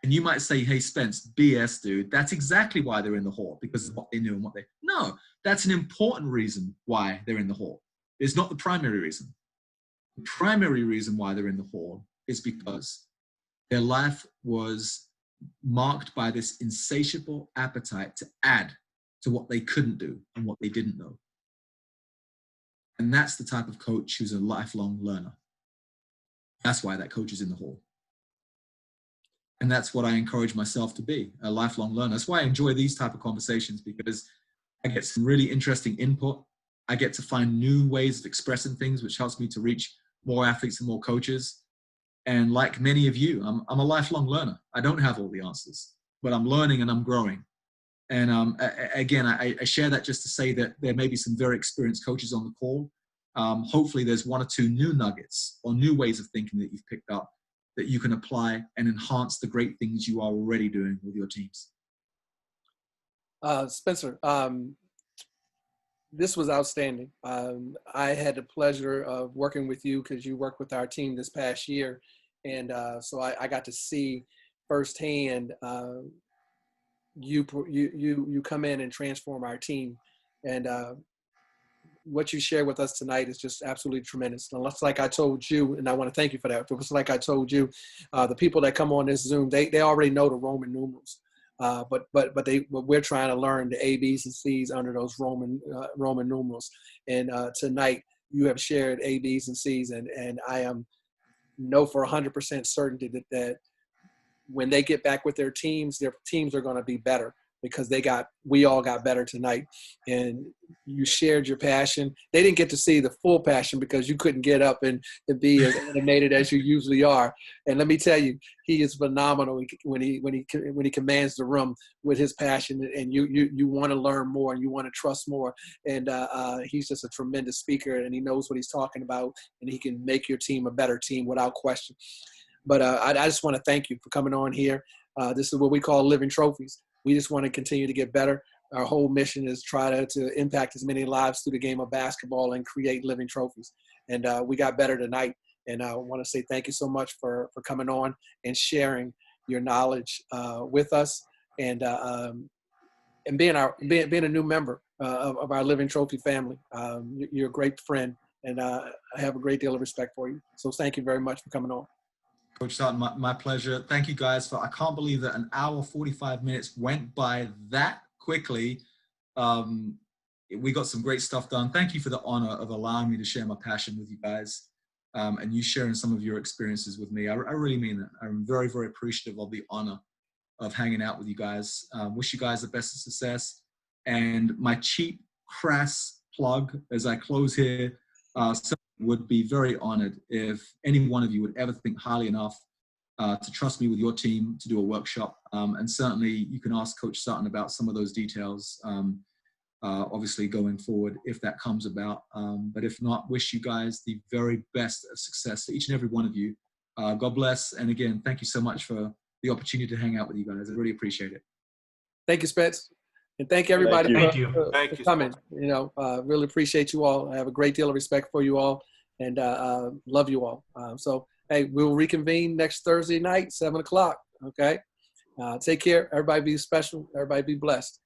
And you might say, hey, Spence, BS, dude. That's exactly why they're in the Hall, because of what they knew and what they... No, that's an important reason why they're in the Hall. It's not the primary reason. The primary reason why they're in the Hall is because their life was marked by this insatiable appetite to add to what they couldn't do and what they didn't know. And that's the type of coach who's a lifelong learner. That's why that coach is in the Hall. And that's what I encourage myself to be, a lifelong learner. That's why I enjoy these type of conversations, because I get some really interesting input. I get to find new ways of expressing things, which helps me to reach more athletes and more coaches. And like many of you, I'm a lifelong learner. I don't have all the answers, but I'm learning and I'm growing. And again, I share that just to say that there may be some very experienced coaches on the call. Hopefully there's one or two new nuggets or new ways of thinking that you've picked up that you can apply and enhance the great things you are already doing with your teams. Spencer, this was outstanding. I had the pleasure of working with you because you worked with our team this past year. And so I got to see firsthand you come in and transform our team. And what you shared with us tonight is just absolutely tremendous. And just like I told you, and I want to thank you for that. Just like I told you, the people that come on this Zoom, they already know the Roman numerals. But we're trying to learn the A, B's, and C's under those Roman numerals. And tonight you have shared A, B's, and C's, and I know for 100% certainty that when they get back with their teams are going to be better because we all got better tonight, and you shared your passion. They didn't get to see the full passion because you couldn't get up and be as animated as you usually are. And let me tell you, he is phenomenal when he commands the room with his passion, and you want to learn more and you want to trust more. And he's just a tremendous speaker, and he knows what he's talking about, and he can make your team a better team without question. But I just want to thank you for coming on here. This is what we call living trophies. We just want to continue to get better. Our whole mission is try to impact as many lives through the game of basketball and create living trophies. And we got better tonight. And I want to say thank you so much for coming on and sharing your knowledge with us, and being a new member of our Living Trophy family. You're a great friend, and I have a great deal of respect for you. So thank you very much for coming on. Coach Sutton, my pleasure. Thank you guys I can't believe that an hour, 45 minutes went by that quickly. We got some great stuff done. Thank you for the honor of allowing me to share my passion with you guys, and you sharing some of your experiences with me. I really mean that. I'm very, very appreciative of the honor of hanging out with you guys. Wish you guys the best of success. And my cheap, crass plug as I close here, would be very honored if any one of you would ever think highly enough to trust me with your team to do a workshop. And certainly you can ask Coach Sutton about some of those details, obviously going forward if that comes about. But if not, wish you guys the very best of success for each and every one of you. God bless. And again, thank you so much for the opportunity to hang out with you guys. I really appreciate it. Thank you, Spence. And thank everybody for coming. Really appreciate you all. I have a great deal of respect for you all, and love you all. So, hey, we'll reconvene next Thursday night, 7 o'clock. Okay? Take care. Everybody be special. Everybody be blessed.